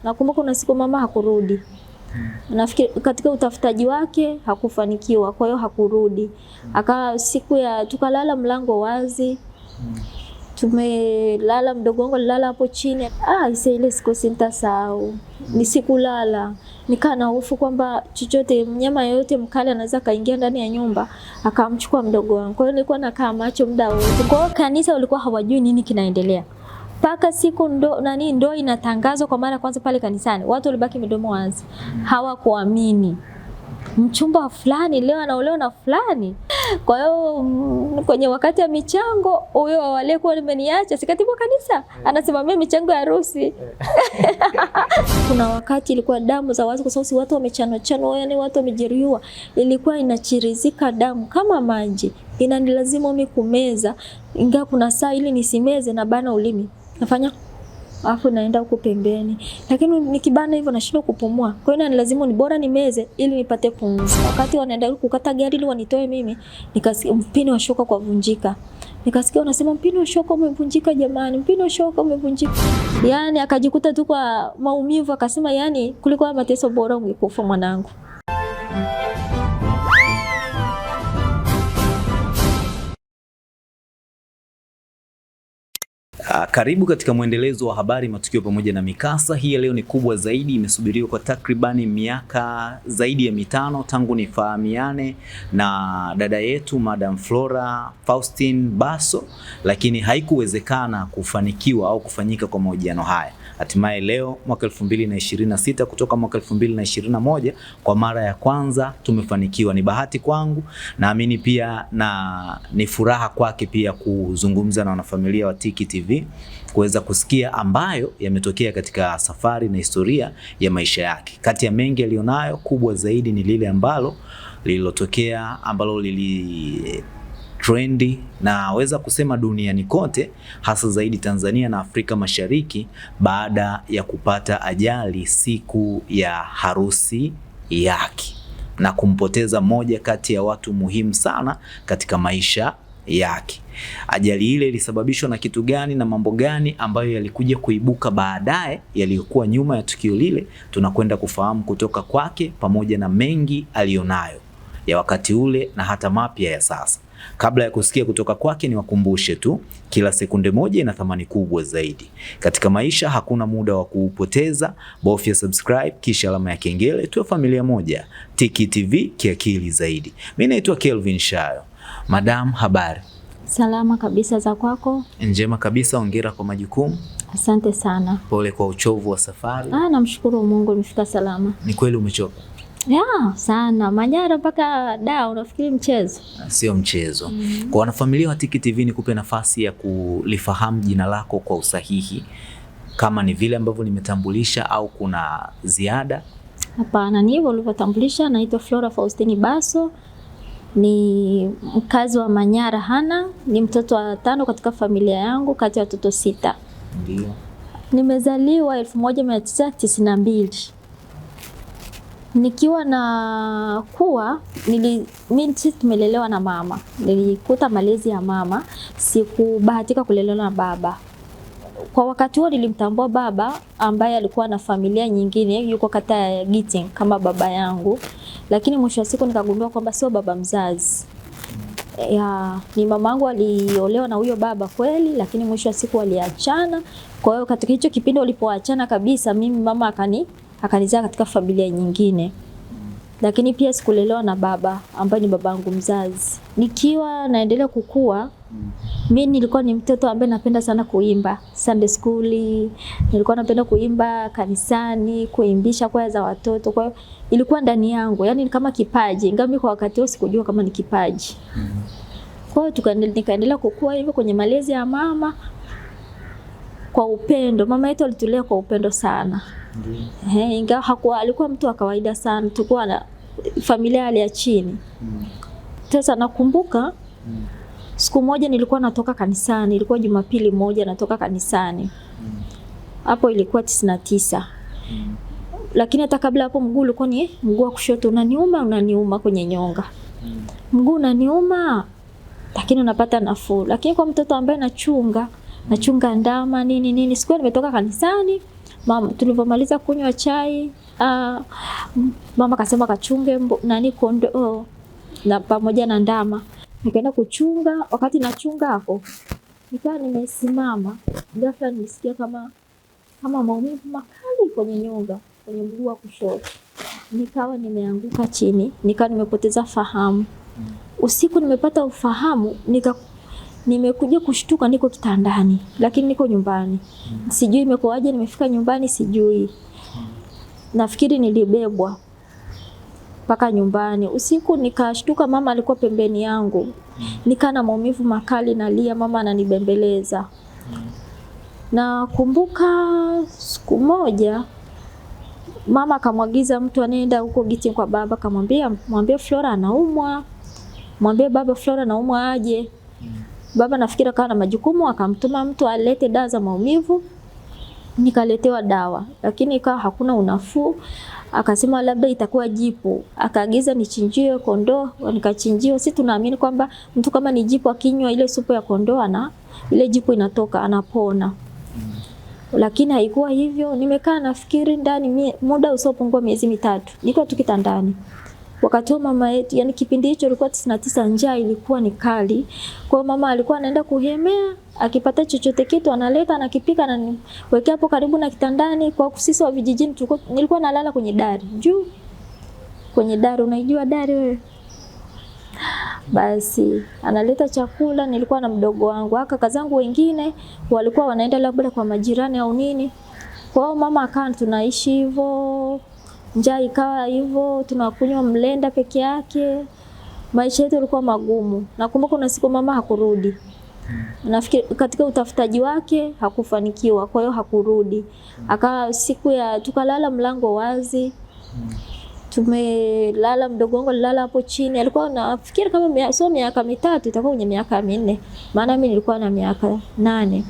Nakumbuka kuna siku mama hakurudi. Nafikiri katika utafutaji wake hakufanikiwa, kwa hiyo hakurudi. Siku ya tukalala mlango wazi. Tumelala, mdogo wangu alilala hapo chini. Ile siku sintasahau. Nisikulala. Nikaa na hofu kwamba chochote mnyama yoyote mkali anaweza kaingia ndani ya nyumba akamchukua mdogo wangu. Kwa hiyo nilikuwa nakaa macho muda wote. Kwa hiyo kanisa walikuwa hawajui nini kinaendelea. Paka siku ndo inatangazwa kwa mara kwanza pale kanisani. Watu walibaki midomo wazi. Hawakuamini. Mchumba fulani leo anaolewa na fulani. Kwa hiyo kwenye wakati ya michango huyo aliyekuwa nimeniacha sikatibu kanisa anasimamia michango ya harusi. Kuna wakati ilikuwa damu za wazi kwa sababu watu wamechanwa, yani watu wamejeruhiwa, ilikuwa inachirizika damu kama maji. Inanilazimu mimi kumeza, ingawa kuna saa ili nisimeze na bana ulimi. Nafanya afu naenda huko pembeni. Lakini nikibana hivyo nashindwa kupumua. Kwa hiyo inanilazimu ni bora nimeze ili nipate pumzi. Wakati wanaenda kukata gari ili wanitoe mimi, nikasikia mpini wa shoka kwa vunjika. Nikasikia unasema mpini wa shoka umevunjika jamani, mpini wa shoka umevunjika. Yani akajikuta tu kwa maumivu akasema yani kuliko mateso bora ungekufa mwanangu. Karibu katika mwendelezo wa habari, matukio pamoja na mikasa. Hii leo ni kubwa zaidi, imesubiriwa kwa takribani miaka zaidi ya 5 tangu nifahamiane na dada yetu Madam Flora Faustine Basso, lakini haikuwezekana kufanikiwa au kufanyika kwa mahojiano haya. Hatimaye leo mwaka 2026 kutoka mwaka 2021 kwa mara ya kwanza tumefanikiwa. Ni bahati kwangu, naamini pia na ni furaha kwake pia kuzungumza na wanafamilia wa Tiki TV, kuweza kusikia ambayo yametokea katika safari na historia ya maisha yake. Kati ya mengi alionayo, kubwa zaidi ni lile ambalo lililotokea, ambalo lili trendi na weza kusema duniani kote, hasa zaidi Tanzania na Afrika Mashariki, baada ya kupata ajali siku ya harusi yake na kumpoteza moja kati ya watu muhimu sana katika maisha yake. Ajali ile ilisababishwa na kitu gani na mambo gani ambayo yalikuja kuibuka baadaye yaliyokuwa nyuma ya tukio lile, tunakwenda kufahamu kutoka kwake, pamoja na mengi alionayo ya wakati ule na hata mapya ya sasa. Kabla ya kusikia kutoka kwake, niwakumbushe tu, kila sekunde moja ina thamani kubwa zaidi. Katika maisha hakuna muda wa kuupoteza. Bofya subscribe kisha alama ya kengele, tuwe familia moja. Tiki TV, kiakili zaidi. Mimi naitwa Kelvin Shayo. Madam, habari? Salama kabisa, za kwako? Njema kabisa, hongera kwa majukumu. Asante sana. Pole kwa uchovu wa safari. Namshukuru Mungu nimefika salama. Ni kweli umechoka? Sana. Manyara mpaka unafikiri mchezo? Sio mchezo. Kwa wanafamilia wa Tiki TV, nikupe nafasi ya kulifahamu jina lako kwa usahihi, kama ni vile ambavyo nimetambulisha au kuna ziada. Hapana, ni hivyo ulivyotambulisha. Naitwa Flora Faustine Basso, ni mkazi wa Manyara Hana, ni mtoto wa 5 katika familia yangu kati ya watoto 6. Ndio. Nimezaliwa 1992. Nikiwa na kuwa mimi tumelelewa na mama. Nilikuta malezi ya mama, sikubahatika kulelewa na baba. Kwa wakati huo nilimtambua baba ambaye alikuwa na familia nyingine, yuko kata ya Giting kama baba yangu, lakini mwisho wa siku nikagundua kwamba sio baba mzazi. Ni mamangu aliolewa na huyo baba kweli, lakini mwisho wa siku waliachana. Kwa hiyo katika hicho kipindi walipoachana kabisa, mimi mama akanizaa katika familia nyingine. Lakini pia sikulelewa na baba ambaye ni babangu mzazi. Nikiwa naendelea kukua, mimi nilikuwa ni mtoto ambaye napenda sana kuimba. Sunday school, nilikuwa napenda kuimba kanisani, kuimbisha kwaya za watoto. Kwa hiyo ilikuwa ndani yangu, yani kama kipaji. Ingawa mimi kwa wakati huo sikujua kama ni kipaji. Kwa hiyo nikaendelea kukua hivyo kwenye malezi ya mama kwa upendo. Mama yetu alitulea kwa upendo sana. Ingawa alikuwa mtu wa kawaida sana, tulikuwa na familia hali ya chini. Sasa nakumbuka siku moja nilikuwa natoka kanisani, ilikuwa Jumapili moja natoka kanisani. Hapo ilikuwa 99. Lakini hata kabla hapo mguu ulikuwa ni mguu wa kushoto unaniuma kwenye nyonga. Mguu unaniuma lakini unapata nafuu. Lakini kwa mtoto ambaye nachunga ndama nini, siku nimetoka kanisani, Mama tulivyomaliza kunywa chai, mama akasema kachunge kondoo na pamoja na ndama. Nikaenda kuchunga, wakati nachunga hapo nikawa nimesimama, ghafla nilisikia kama maumivu makali kwenye nyonga, kwenye mguu wa kushoto. Nikawa nimeanguka chini, nikawa nimepoteza fahamu. Usiku nimepata ufahamu, nimekuja kushtuka niko kitandani, lakini niko nyumbani. Sijui imekuwaje nimefika nyumbani, sijui. Nafikiri nilibebwa mpaka nyumbani. Usiku nikashtuka mama alikuwa pembeni yangu. Nika na maumivu makali, nalia, mama ananibembeleza. Na kumbuka siku moja mama akamwagiza mtu anaenda huko Giti kwa baba, mwambie Flora anaumwa. Mwambie baba Flora anaumwa aje. Baba nafikiri kawa na majukumu, akamtuma mtu alete dawa za maumivu. Nikaletewa dawa, lakini ikawa hakuna unafuu. Akasema labda itakuwa jipu. Akaagiza nichinjiwe kondoo, nikachinjiwa. Sisi tunaamini kwamba mtu kama ni jipu akinywa ile supu ya kondoo ile jipu inatoka, anapona. Lakini haikuwa hivyo. Nimekaa nafikiri ndani muda usiopungua miezi 3. Niko tu kitandani. Wakati mama yetu, yani kipindi hicho ilikuwa 99, njaa ilikuwa ni kali. Kwa hiyo mama alikuwa anaenda kuhemea, akipata chochote kitu analeta, anakipika na niwekea hapo karibu na kitandani. Kwa sisi wa vijijini nilikuwa nalala kwenye dari. Juu kwenye dari, unaijua dari wewe? Basi analeta chakula, nilikuwa na mdogo wangu. Kaka zangu wengine walikuwa wanaenda labda kwa majirani au nini. Kwa hiyo mama akawa tunaishi hivyo. Njaa ikawa hivyo, tunakunywa mlenda peke yake. Maisha yetu yalikuwa magumu. Nakumbuka kuna siku mama hakurudi. Nafikiri katika utafutaji wake hakufanikiwa, kwa hiyo hakurudi. Tukalala mlango wazi. Tumelala, mdogo wangu alilala hapo chini. Alikuwa nafikiri kama miaka 3, itakuwa kwenye miaka 4. Maana mimi nilikuwa na miaka 8.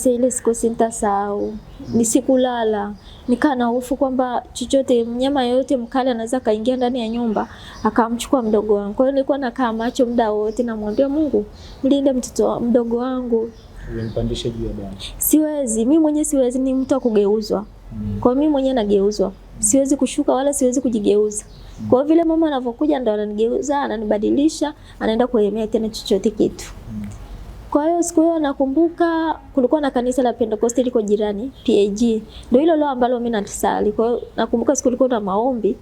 Ile siku sitasahau. Nisikulala. Nikaa na hofu kwamba chochote, mnyama yoyote mkali anaweza kaingia ndani ya nyumba akamchukua mdogo wangu. Kwa hiyo nilikuwa nakaa macho muda wote, namwambia Mungu, mlinde mdogo wangu. Ulimpandisha juu ya dari? Siwezi, mimi mwenyewe siwezi, ni mtu akugeuzwa. Kwa hiyo mimi mwenyewe nageuzwa. Siwezi kushuka wala siwezi kujigeuza. Kwa hiyo vile mama anavyokuja ndo ananigeuza, ananibadilisha, anaenda kuhemea tena chochote kitu. Kwa hiyo siku hiyo nakumbuka kulikuwa na kanisa la Pentecost liko jirani, PAG. Ndio hilo leo ambalo mimi nasali. Kwa hiyo nakumbuka siku kulikuwa na maombi.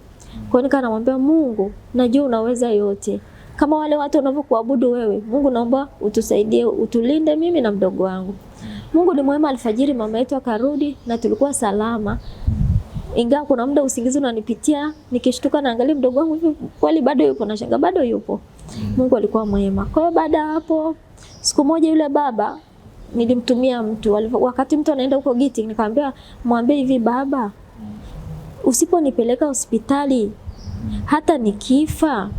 Kwa hiyo nikamwambia Mungu, najua unaweza yote. Kama wale watu wanavyokuabudu wewe, Mungu naomba utusaidie, utulinde mimi na mdogo wangu. Mungu ni mwema. Alfajiri mama yetu akarudi na tulikuwa salama. Ingawa kuna muda usingizi unanipitia, nikishtuka naangalia mdogo wangu hivi kweli bado yupo, na shanga bado yupo. Mungu alikuwa mwema. Kwa hiyo baada hapo siku moja yule baba nilimtumia mtu, wakati mtu anaenda huko Giti, nikamwambia mwambie hivi, baba, usiponipeleka hospitali hata nikifa,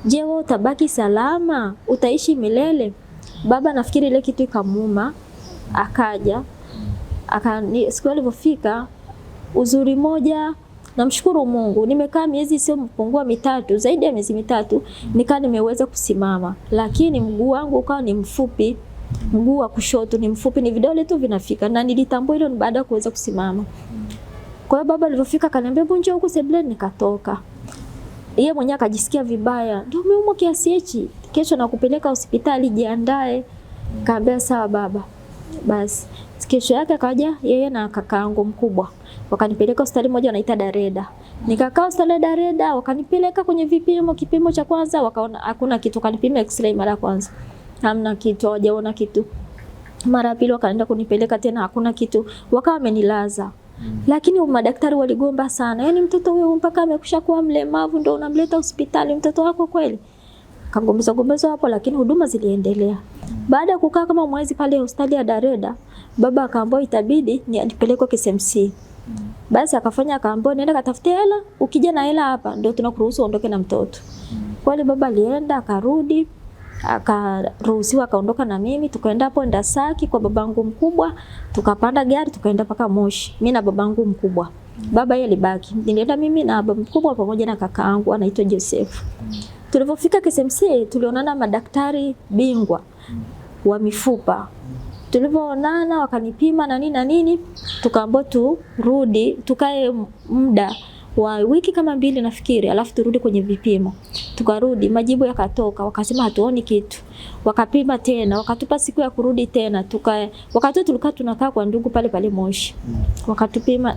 je, wewe utabaki salama? Utaishi milele? Baba nafikiri ile kitu ikamuuma, akaja. Siku alipofika, uzuri moja, namshukuru Mungu, nimekaa miezi sio mpungua 3, zaidi ya miezi 3, nikaa nimeweza kusimama. Lakini mguu wangu ukawa ni mfupi, mguu wa kushoto ni mfupi, ni vidole tu vinafika, na nilitambua hilo baada ya kuweza kusimama. Kwa hiyo baba alipofika akaniambia njoo huko sebuleni, nikatoka. Yeye mwenyewe akajisikia vibaya, ndio umeumwa kiasi hichi, kesho nakupeleka hospitali, jiandae. Kaambia sawa baba. Basi kesho yake akaja yeye na kakaangu mkubwa, wakanipeleka hospitali moja wanaita Dareda. Nikakaa hospitali Dareda, wakanipeleka kwenye kipimo cha kwanza, wakaona hakuna kitu. Kanipima x-ray mara kwanza, hamna kitu, hawajaona kitu. Mara pili wakaenda kunipeleka tena, hakuna kitu, wakawa wamenilaza. Lakini madaktari waligomba sana, yaani mtoto huyo mpaka amekusha kuwa mlemavu ndio unamleta hospitali, mtoto wako kweli? Kagombeza hapo, lakini huduma ziliendelea. Baada ya kukaa kama mwezi pale hospitali ya Dareda, baba akaambiwa itabidi nipelekwe KCMC. Basi akaambiwa nenda katafute hela, ukija na hela hapa ndio tunakuruhusu uondoke na mtoto. Kweli baba alienda, akarudi, akaruhusiwa akaondoka na mimi. Tukaenda hapo Ndasaki kwa babangu mkubwa, tukapanda gari tukaenda paka Moshi, mimi na babangu mkubwa. Baba yeye alibaki. Nilienda mimi na baba mkubwa pamoja na kakaangu anaitwa Joseph. Tulipofika KCMC tulionana madaktari bingwa wa mifupa. Tulipoonana wakanipima na nini, tukaambiwa turudi, tukae muda wa wiki kama 2 nafikiri, alafu turudi kwenye vipimo. Tukarudi, majibu yakatoka, wakasema hatuoni kitu. Wakapima tena, wakatupa siku ya kurudi tena. Wakati tulikuwa tunakaa kwa ndugu pale Moshi.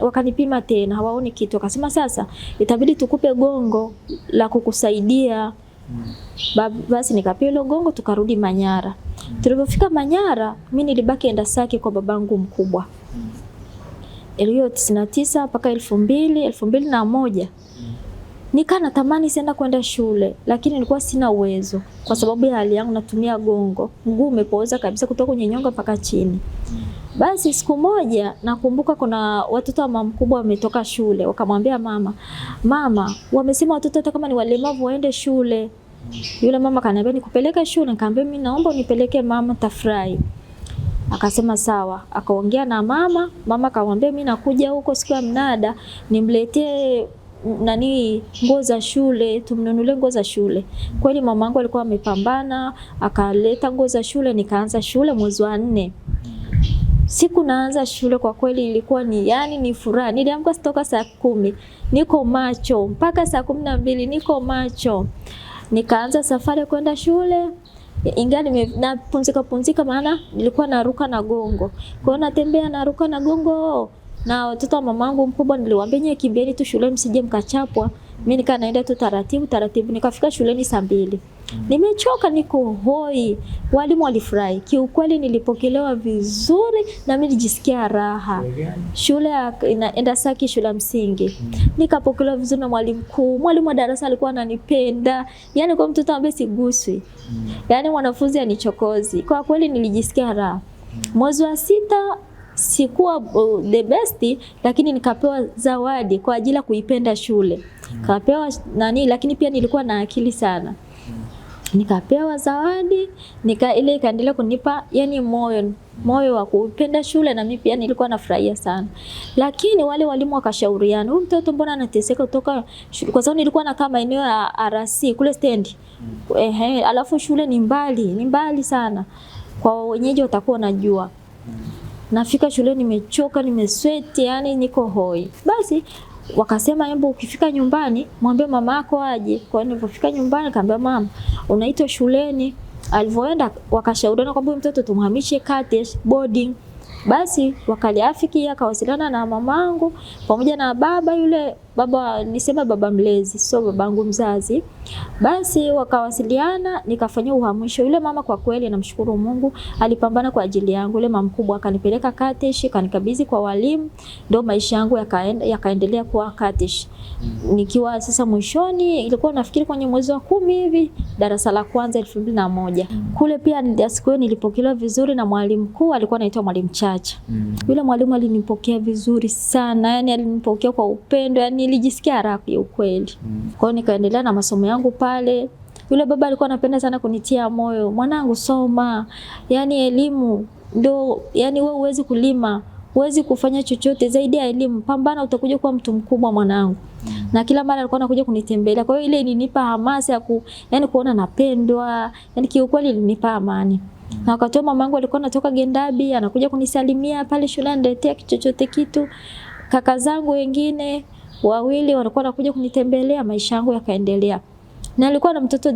Wakanipima tena, hawaoni kitu. Wakasema sasa itabidi tukupe gongo la kukusaidia. Basi nikapewa ile gongo, tukarudi Manyara. Tulipofika Manyara, mimi nilibaki Endasaki kwa babangu mkubwa. Ilio 99 mpaka 2001. Nika natamani sana kwenda shule, lakini nilikuwa sina uwezo kwa sababu ya hali yangu, natumia gongo. Mguu umepooza kabisa kutoka kwenye nyonga mpaka chini. Basi siku moja nakumbuka kuna watoto wa mama mkubwa wametoka shule, wakamwambia mama, wamesema watoto hata kama ni walemavu waende shule. Yule mama kaniambia nikupeleke shule, nikamwambia mimi naomba unipeleke mama, tafurahi. Akasema sawa, akaongea na mama akamwambia mimi nakuja huko siku ya mnada, nimletee nguo za shule, tumnunulie nguo za shule. Kweli mamangu alikuwa amepambana, akaleta nguo za shule, nikaanza shule mwezi wa 4. Siku naanza shule kwa kweli ilikuwa ni furaha. Niliamka kutoka saa 10, niko macho mpaka saa 12 niko macho. Nikaanza safari kwenda shule. Ingali napumzika maana nilikuwa naruka na gongo. Kwa hiyo natembea naruka na gongo. Na watoto wa mamangu mkubwa niliwaambia nyie kimbeni tu shule msije mkachapwa. Mimi nikaa naenda tu taratibu. Nikafika shuleni saa 2. Nimechoka, niko hoi. Walimu walifurahi. Kiukweli nilipokelewa vizuri na mimi nilijisikia raha. Shule inaenda Saki, shule ya msingi. Nikapokelewa vizuri na mwalimu mkuu. Mwalimu wa darasa alikuwa ananipenda. Yaani kwa mtoto ambaye siguswi. Yaani mwanafunzi anichokozi. Kwa kweli nilijisikia raha. Mwezi wa 6 sikuwa the best, lakini nikapewa zawadi kwa ajili ya kuipenda shule. Kapewa lakini pia nilikuwa na akili sana. Nikapewa zawadi, ile ikaendelea kunipa moyo wa kupenda shule, na mimi pia nilikuwa nafurahia sana. Lakini wale walimu wakashauriana, huyu mtoto mbona anateseka kutoka shule? Kwa sababu nilikuwa nakaa maeneo ya RC kule stendi. Alafu shule ni mbali sana. Kwa wenyeji watakuwa najua. Nafika shule nimechoka, nimesweti, niko hoi. Basi wakasema hebu ukifika nyumbani mwambie mama yako aje. Kwa hiyo nilipofika nyumbani nikamwambia mama, unaitwa shuleni. Alivyoenda wakashauriana kwamba mtoto tumhamishe Katesh boarding. Basi wakaliafiki, akawasiliana na mamangu pamoja na baba yule nisema baba mlezi, sio babangu mzazi. Basi wakawasiliana, nikafanyia uhamisho. Yule mama kwa kweli namshukuru Mungu, alipambana kwa ajili yangu. Yule mama mkubwa akanipeleka Katesh, kanikabidhi kwa walimu, ndio maisha yangu yakaendelea kuwa Katesh. Nikiwa sasa mwishoni, ilikuwa nafikiri kwenye mwezi wa 10 hivi, darasa la kwanza 2001. Kule pia siku nilipokelewa vizuri na mwalimu mkuu, alikuwa anaitwa Mwalimu Chacha. Yule mwalimu alinipokea vizuri sana, alinipokea kwa upendo, nilijisikia raha kwa ukweli. Kwa hiyo nikaendelea na masomo yangu pale. Yule baba alikuwa anapenda sana kunitia moyo, mwanangu soma, elimu ndio, wewe huwezi kulima, huwezi kufanya chochote zaidi ya elimu, pambana utakuja kuwa mtu mkubwa mwanangu. Na kila mara alikuwa anakuja kunitembelea. Kwa hiyo ile ilinipa hamasa ya kuona napendwa, kiukweli ilinipa amani. Na wakati wa mamangu alikuwa anatoka Gendabi, anakuja kunisalimia pale shule, ananiletea chochote kitu. Kaka zangu wengine 2 walikuwa wanakuja kunitembelea, maisha yangu yakaendelea. Na alikuwa na mtoto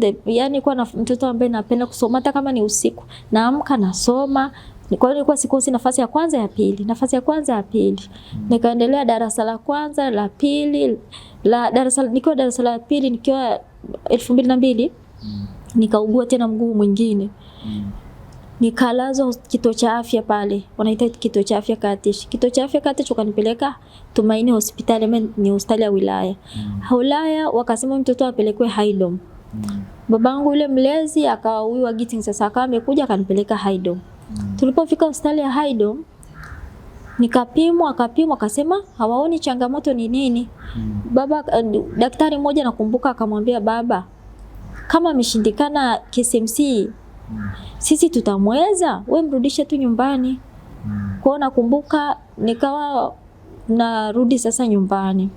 alikuwa na mtoto ambaye napenda kusoma hata kama ni usiku. Naamka nasoma. Kwa hiyo nilikuwa sikosi nafasi ya kwanza ya pili. Nikaendelea darasa la kwanza, la pili, nikiwa darasa la pili nikiwa 2002 nikaugua tena mguu mwingine. Nikalazwa kituo cha afya pale, wanaita kituo cha afya Katesh. Kituo cha afya Katesh wakanipeleka Tumaini hospitali, ni hospitali ya wilaya. Wilaya wakasema mtoto apelekwe Haydom. Babangu yule mlezi akawa Giting, sasa akawa amekuja akanipeleka Haydom. Tulipofika hospitali ya Haydom akapimwa akasema hawaoni changamoto ni nini. Daktari mmoja nakumbuka akamwambia baba, kama ameshindikana KCMC sisi tutamweza, wewe mrudishe tu nyumbani. Kwa hiyo nakumbuka nikawa narudi sasa nyumbani.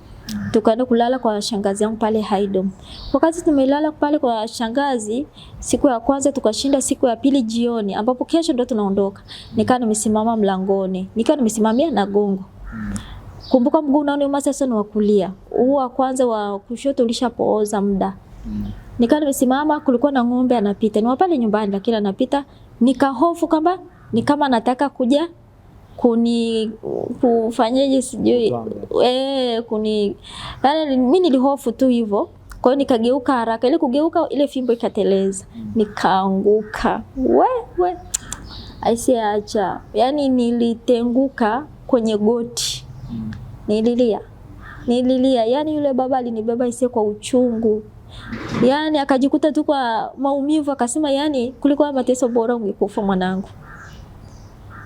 Tukaenda kulala kwa shangazi yangu pale Haydom. Wakati tumelala pale kwa shangazi, siku ya kwanza tukashinda, siku ya pili jioni ambapo kesho ndo tunaondoka. Nikaa nimesimama mlangoni. Nikaa nimesimamia na gongo. Kumbuka mguu unaoniuma sasa ni wa kulia. Huu wa kwanza wa kushoto ulishapooza muda. Nikaa nimesimama, kulikuwa na ng'ombe anapita. Ni wa pale nyumbani lakini anapita. Nikahofu kama ni kama anataka kuja kufanyaje sijui yani mimi nilihofu tu hivyo. Kwa hiyo nikageuka haraka, ile kugeuka ile fimbo ikateleza, nikaanguka. Acha yani nilitenguka kwenye goti. Nililia yani yule baba alinibeba isiye kwa uchungu. Yani akajikuta tu kwa maumivu, akasema yani kuliko mateso bora ungekufa mwanangu.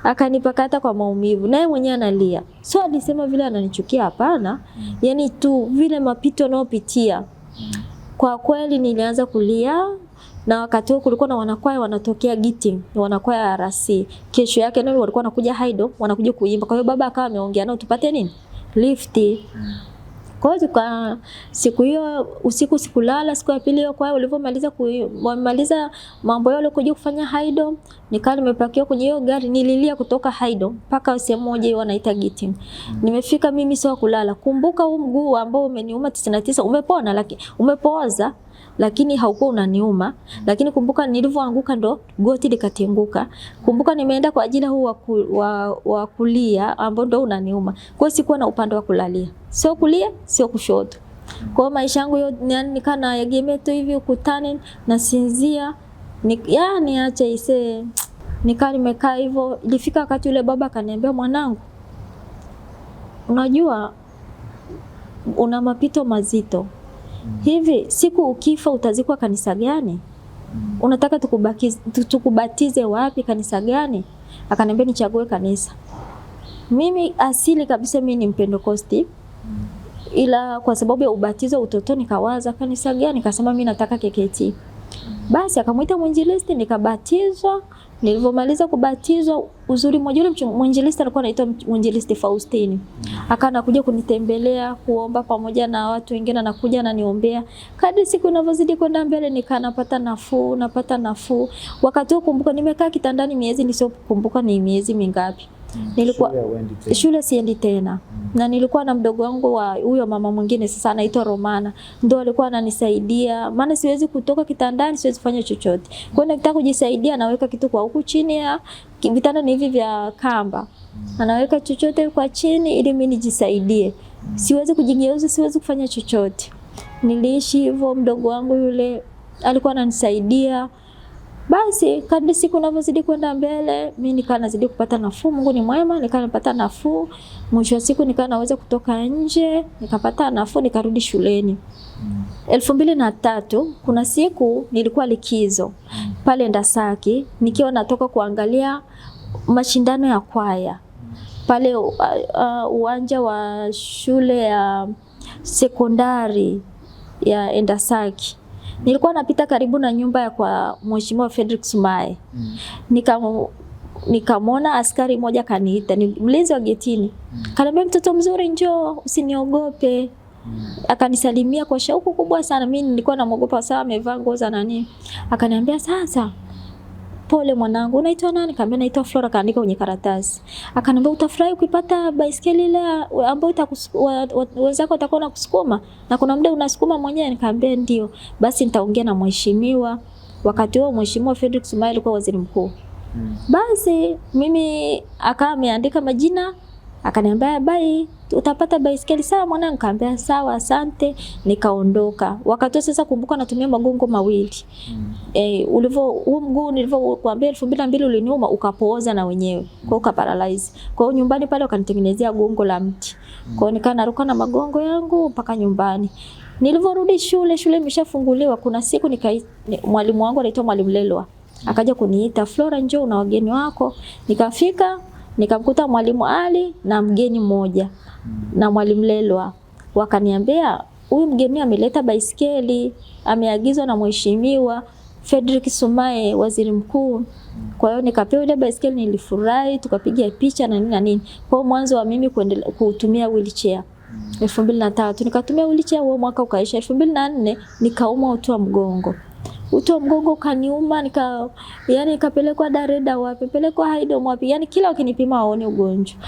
Akanipakata kwa maumivu, naye mwenyewe analia. So alisema vile ananichukia, hapana. Yani tu vile mapito naopitia. Kwa kweli nilianza kulia, na wakati huo kulikuwa na wanakwaya wanatokea Giting, wanakwaya RC. Kesho yake nao walikuwa wanakuja Haydom, wanakuja kuimba. Kwa hiyo baba akawa ameongea nao tupate nini? Lifti. Kwa hiyo siku hiyo usiku sikulala. Siku ya pili hiyo kwa walivyomaliza mambo yao walikuja kufanya Haydom, nikaa nimepakiwa kwenye hiyo gari. Nililia kutoka Haydom mpaka sehemu moja hiyo wanaita Giting. Nimefika mimi sio kulala. Kumbuka huu mguu ambao umeniuma 99 umepona, lakini umepooza lakini haukuwa unaniuma. Lakini kumbuka nilivyoanguka ndo goti likatenguka. Kumbuka nimeenda kwa ajili huu wa kulia ambao ndo unaniuma. Kwa hiyo sikuwa na upande wa kulalia. Sio kulia, sio kushoto. Kwa maisha yangu yote nikaa na egemea tu hivi ukutani na sinzia. Yani acha ise. Nikaa nimekaa hivyo. Ilifika wakati yule baba akaniambia, mwanangu, unajua una mapito mazito. Hivi siku ukifa utazikwa kanisa gani? Unataka tukubatize wapi, kanisa gani? Akaniambia nichague kanisa. Mimi asili kabisa mimi ni Mpentekosti. Ila kwa sababu ya ubatizo utotoni kawaza kanisa gani, nikasema mimi nataka KKT. Basi akamuita mwinjilisti nikabatizwa. Nilivyomaliza kubatizwa, uzuri mmoja yule mwinjilisti alikuwa anaitwa mwinjilisti Faustini. Akaja kunitembelea, kuomba pamoja na watu wengine, anakuja ananiombea. Kadri siku inavyozidi kwenda mbele napata nafuu. Wakati huo kumbuka nimekaa kitandani miezi nisiokumbuka ni miezi mingapi. Nilikuwa shule siendi tena. Na nilikuwa na mdogo wangu wa huyo mama mwingine sasa anaitwa Romana. Ndio alikuwa ananisaidia. Maana siwezi kutoka kitandani, siwezi kufanya chochote. Kwa hiyo nikitaka kujisaidia naweka kitu kwa huku chini ya vitanda ni hivi vya kamba. Anaweka chochote kwa chini ili mimi nijisaidie. Siwezi kujigeuza, siwezi kufanya chochote. Niliishi hivyo, mdogo wangu yule alikuwa ananisaidia. Basi kadri siku inavyozidi kwenda mbele, mimi nikaa nazidi kupata nafuu. Mungu ni mwema, nikaa napata nafuu. Mwisho wa siku nikaa naweza kutoka nje, nikapata nafuu, nikarudi shuleni. 2003 kuna siku nilikuwa likizo pale Ndasaki, nikiwa natoka kuangalia mashindano ya kwaya pale uwanja wa shule ya sekondari ya Ndasaki. Nilikuwa napita karibu na nyumba ya kwa Mheshimiwa Frederick Sumaye. Nikamwona askari mmoja kaniita, ni mlinzi wa getini. Kaniambia, mtoto mzuri njoo, usiniogope. Akanisalimia kwa shauku kubwa sana. Mimi nilikuwa namuogopa sawa amevaa nguo za nani. Akaniambia, sasa pole mwanangu, unaitwa nani? Nikamwambia naitwa Flora, kaandika kwenye karatasi. Akaniambia, utafurahi ukipata baiskeli ile ambayo wenzako watakuwa nakusukuma na kuna muda unasukuma mwenyewe. Nikamwambia ndio. Basi nitaongea na mheshimiwa. Wakati huo Mheshimiwa Frederick Sumaye alikuwa waziri mkuu. Basi mimi akawa ameandika majina. Akaniambia, bye, utapata baiskeli sawa mwanangu? Nikamwambia sawa, asante. Nikaondoka. Wakati sasa kumbuka natumia magongo mawili. Huu mguu nilivyokuambia 2002 uliniuma ukapooza na wenyewe. Kwa ukaparalyze. Kwa hiyo nyumbani pale wakanitengenezea gongo la mti. Kwa hiyo nikaa naruka na magongo yangu mpaka nyumbani. Nilivyorudi shule imeshafunguliwa. Kuna siku mwalimu wangu anaitwa Mwalimu Lelwa. Akaja kuniita, Flora njoo na wageni wako. Nikafika, nikamkuta Mwalimu Ali na mgeni mmoja na Mwalimu Lelwa. Wakaniambia, huyu mgeni ameleta baiskeli, ameagizwa na Mheshimiwa Frederick Sumaye, waziri mkuu. Kwa hiyo nikapewa ile baiskeli, nilifurahi, tukapiga picha na nini na nini. Kwa mwanzo wa mimi kutumia wheelchair. 2003 nikatumia wheelchair, huo mwaka ukaisha. 2004 nikaumwa uti wa mgongo. Uti wa mgongo ukaniuma, nikapelekwa Dareda wapi, pelekwa Haydom wapi, yani kila wakinipima waone ugonjwa.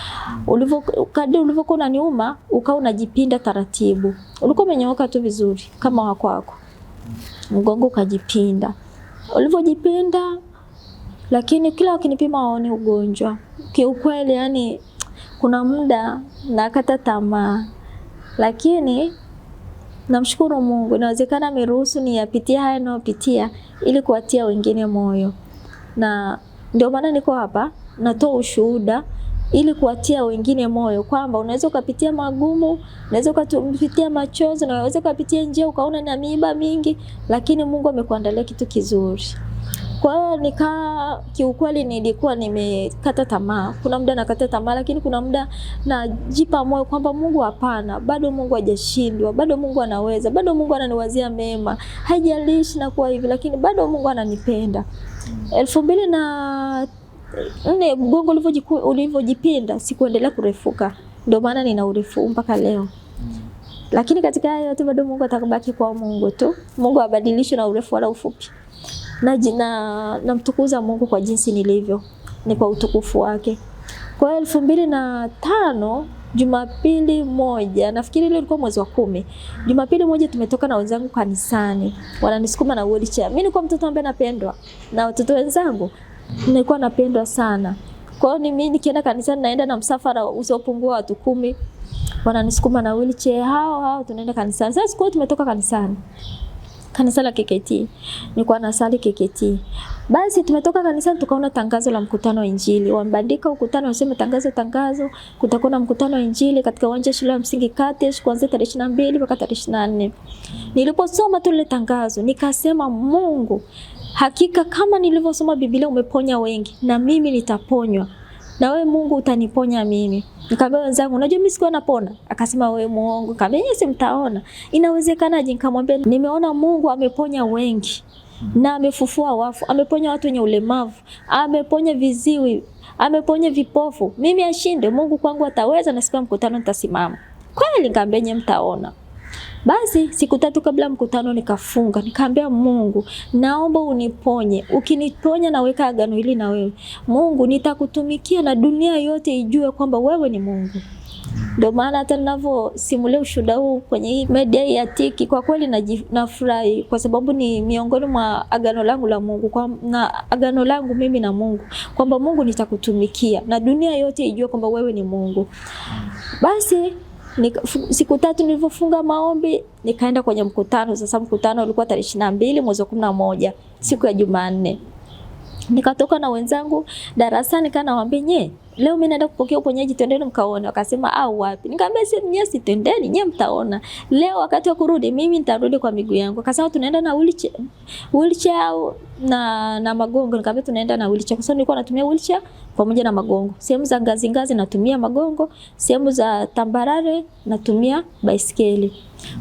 Ulivyokuwa unaniuma, ukawa unajipinda taratibu. Ulikuwa umenyooka tu vizuri kama wako. Mgongo ukajipinda. Ulivyojipinda, lakini kila wakinipima waone ugonjwa. Kiukweli yani kuna muda nakata tamaa. Lakini namshukuru Mungu, inawezekana ameruhusu niyapitie haya ninayopitia ili kuwatia wengine moyo. Na ndio maana niko hapa natoa ushuhuda ili kuwatia wengine moyo kwamba unaweza ukapitia magumu, unaweza ukapitia machozi, unaweza ukapitia njia ukaona na miiba mingi, lakini Mungu amekuandalia kitu kizuri. Kwa hiyo kiukweli nilikuwa nimekata tamaa. Kuna muda nakata tamaa, lakini kuna muda najipa moyo kwamba Mungu hapana, bado Mungu hajashindwa, bado Mungu anaweza, bado Mungu ananiwazia mema. Haijalishi na kuwa hivi, lakini bado Mungu ananipenda. 2004 mgongo ulivyojipinda, sikuendelea kurefuka. Ndio maana nina urefu mpaka leo. Lakini katika hayo yote bado Mungu atakabaki kwa Mungu tu. Mungu habadilishi na urefu wala ufupi. Namtukuza Mungu kwa jinsi nilivyo, ni kwa utukufu wake. Kwa hiyo 2005 Jumapili moja, nafikiri ile ilikuwa mwezi wa 10. Jumapili moja tumetoka na wenzangu kanisani. Wananisukuma na wheelchair. Mimi nilikuwa mtoto ambaye napendwa na watoto wenzangu. Nilikuwa napendwa sana. Kwa hiyo mimi nikienda kanisani naenda na msafara usiopungua watu 10. Wananisukuma na wheelchair, hao tunaenda kanisani. Sasa siku tumetoka kanisani. Kanisa la KKT. Nilikuwa nasali KKT. Basi tumetoka kanisani tukaona tangazo la mkutano wa Injili. Wambandika ukutano wasema tangazo kutakuwa na mkutano wa Injili katika uwanja shule ya msingi Katesh kuanzia tarehe 22 mpaka tarehe 24. Niliposoma tu ile tangazo nikasema Mungu, hakika kama nilivyosoma Biblia umeponya wengi na mimi nitaponywa. Na wewe Mungu utaniponya mimi. Nikamwambia wenzangu, unajua mimi sikuwa napona. Akasema wewe muongo. Nikamwambia nyinyi si mtaona. Inawezekanaje? Nikamwambia nimeona Mungu ameponya wengi na amefufua wafu, ameponya watu wenye ulemavu, ameponya viziwi, ameponya vipofu. Mimi ashinde, Mungu kwangu ataweza na siku ya mkutano nitasimama. Kweli nikamwambia nyinyi mtaona. Basi siku 3 kabla mkutano nikafunga, nikamwambia Mungu, naomba uniponye. Ukiniponya naweka agano hili na wewe. Mungu, nitakutumikia na dunia yote ijue kwamba wewe ni Mungu. Ndio maana hata ninavyosimulia ushuhuda huu kwenye hii media ya Tiki, kwa kweli nafurahi kwa sababu ni miongoni mwa agano langu la Mungu, na agano langu mimi na Mungu kwamba Mungu nitakutumikia na dunia yote ijue kwamba wewe ni Mungu. Basi siku 3 nilivyofunga maombi nikaenda kwenye mkutano. Sasa mkutano ulikuwa tarehe 22 mwezi wa 11 siku ya Jumanne. Nikatoka na wenzangu darasani kana waambie leo mimi naenda kupokea uponyaji, twendeni mkaone. Wakasema au wapi? Nikamwambia si twendeni, nyie mtaona. Leo wakati wa kurudi mimi nitarudi kwa miguu yangu. Akasema tunaenda na wheelchair na magongo. Nikamwambia tunaenda na wheelchair kwa sababu nilikuwa natumia wheelchair pamoja na magongo. Sehemu za ngazi natumia magongo, sehemu za tambarare natumia baisikeli.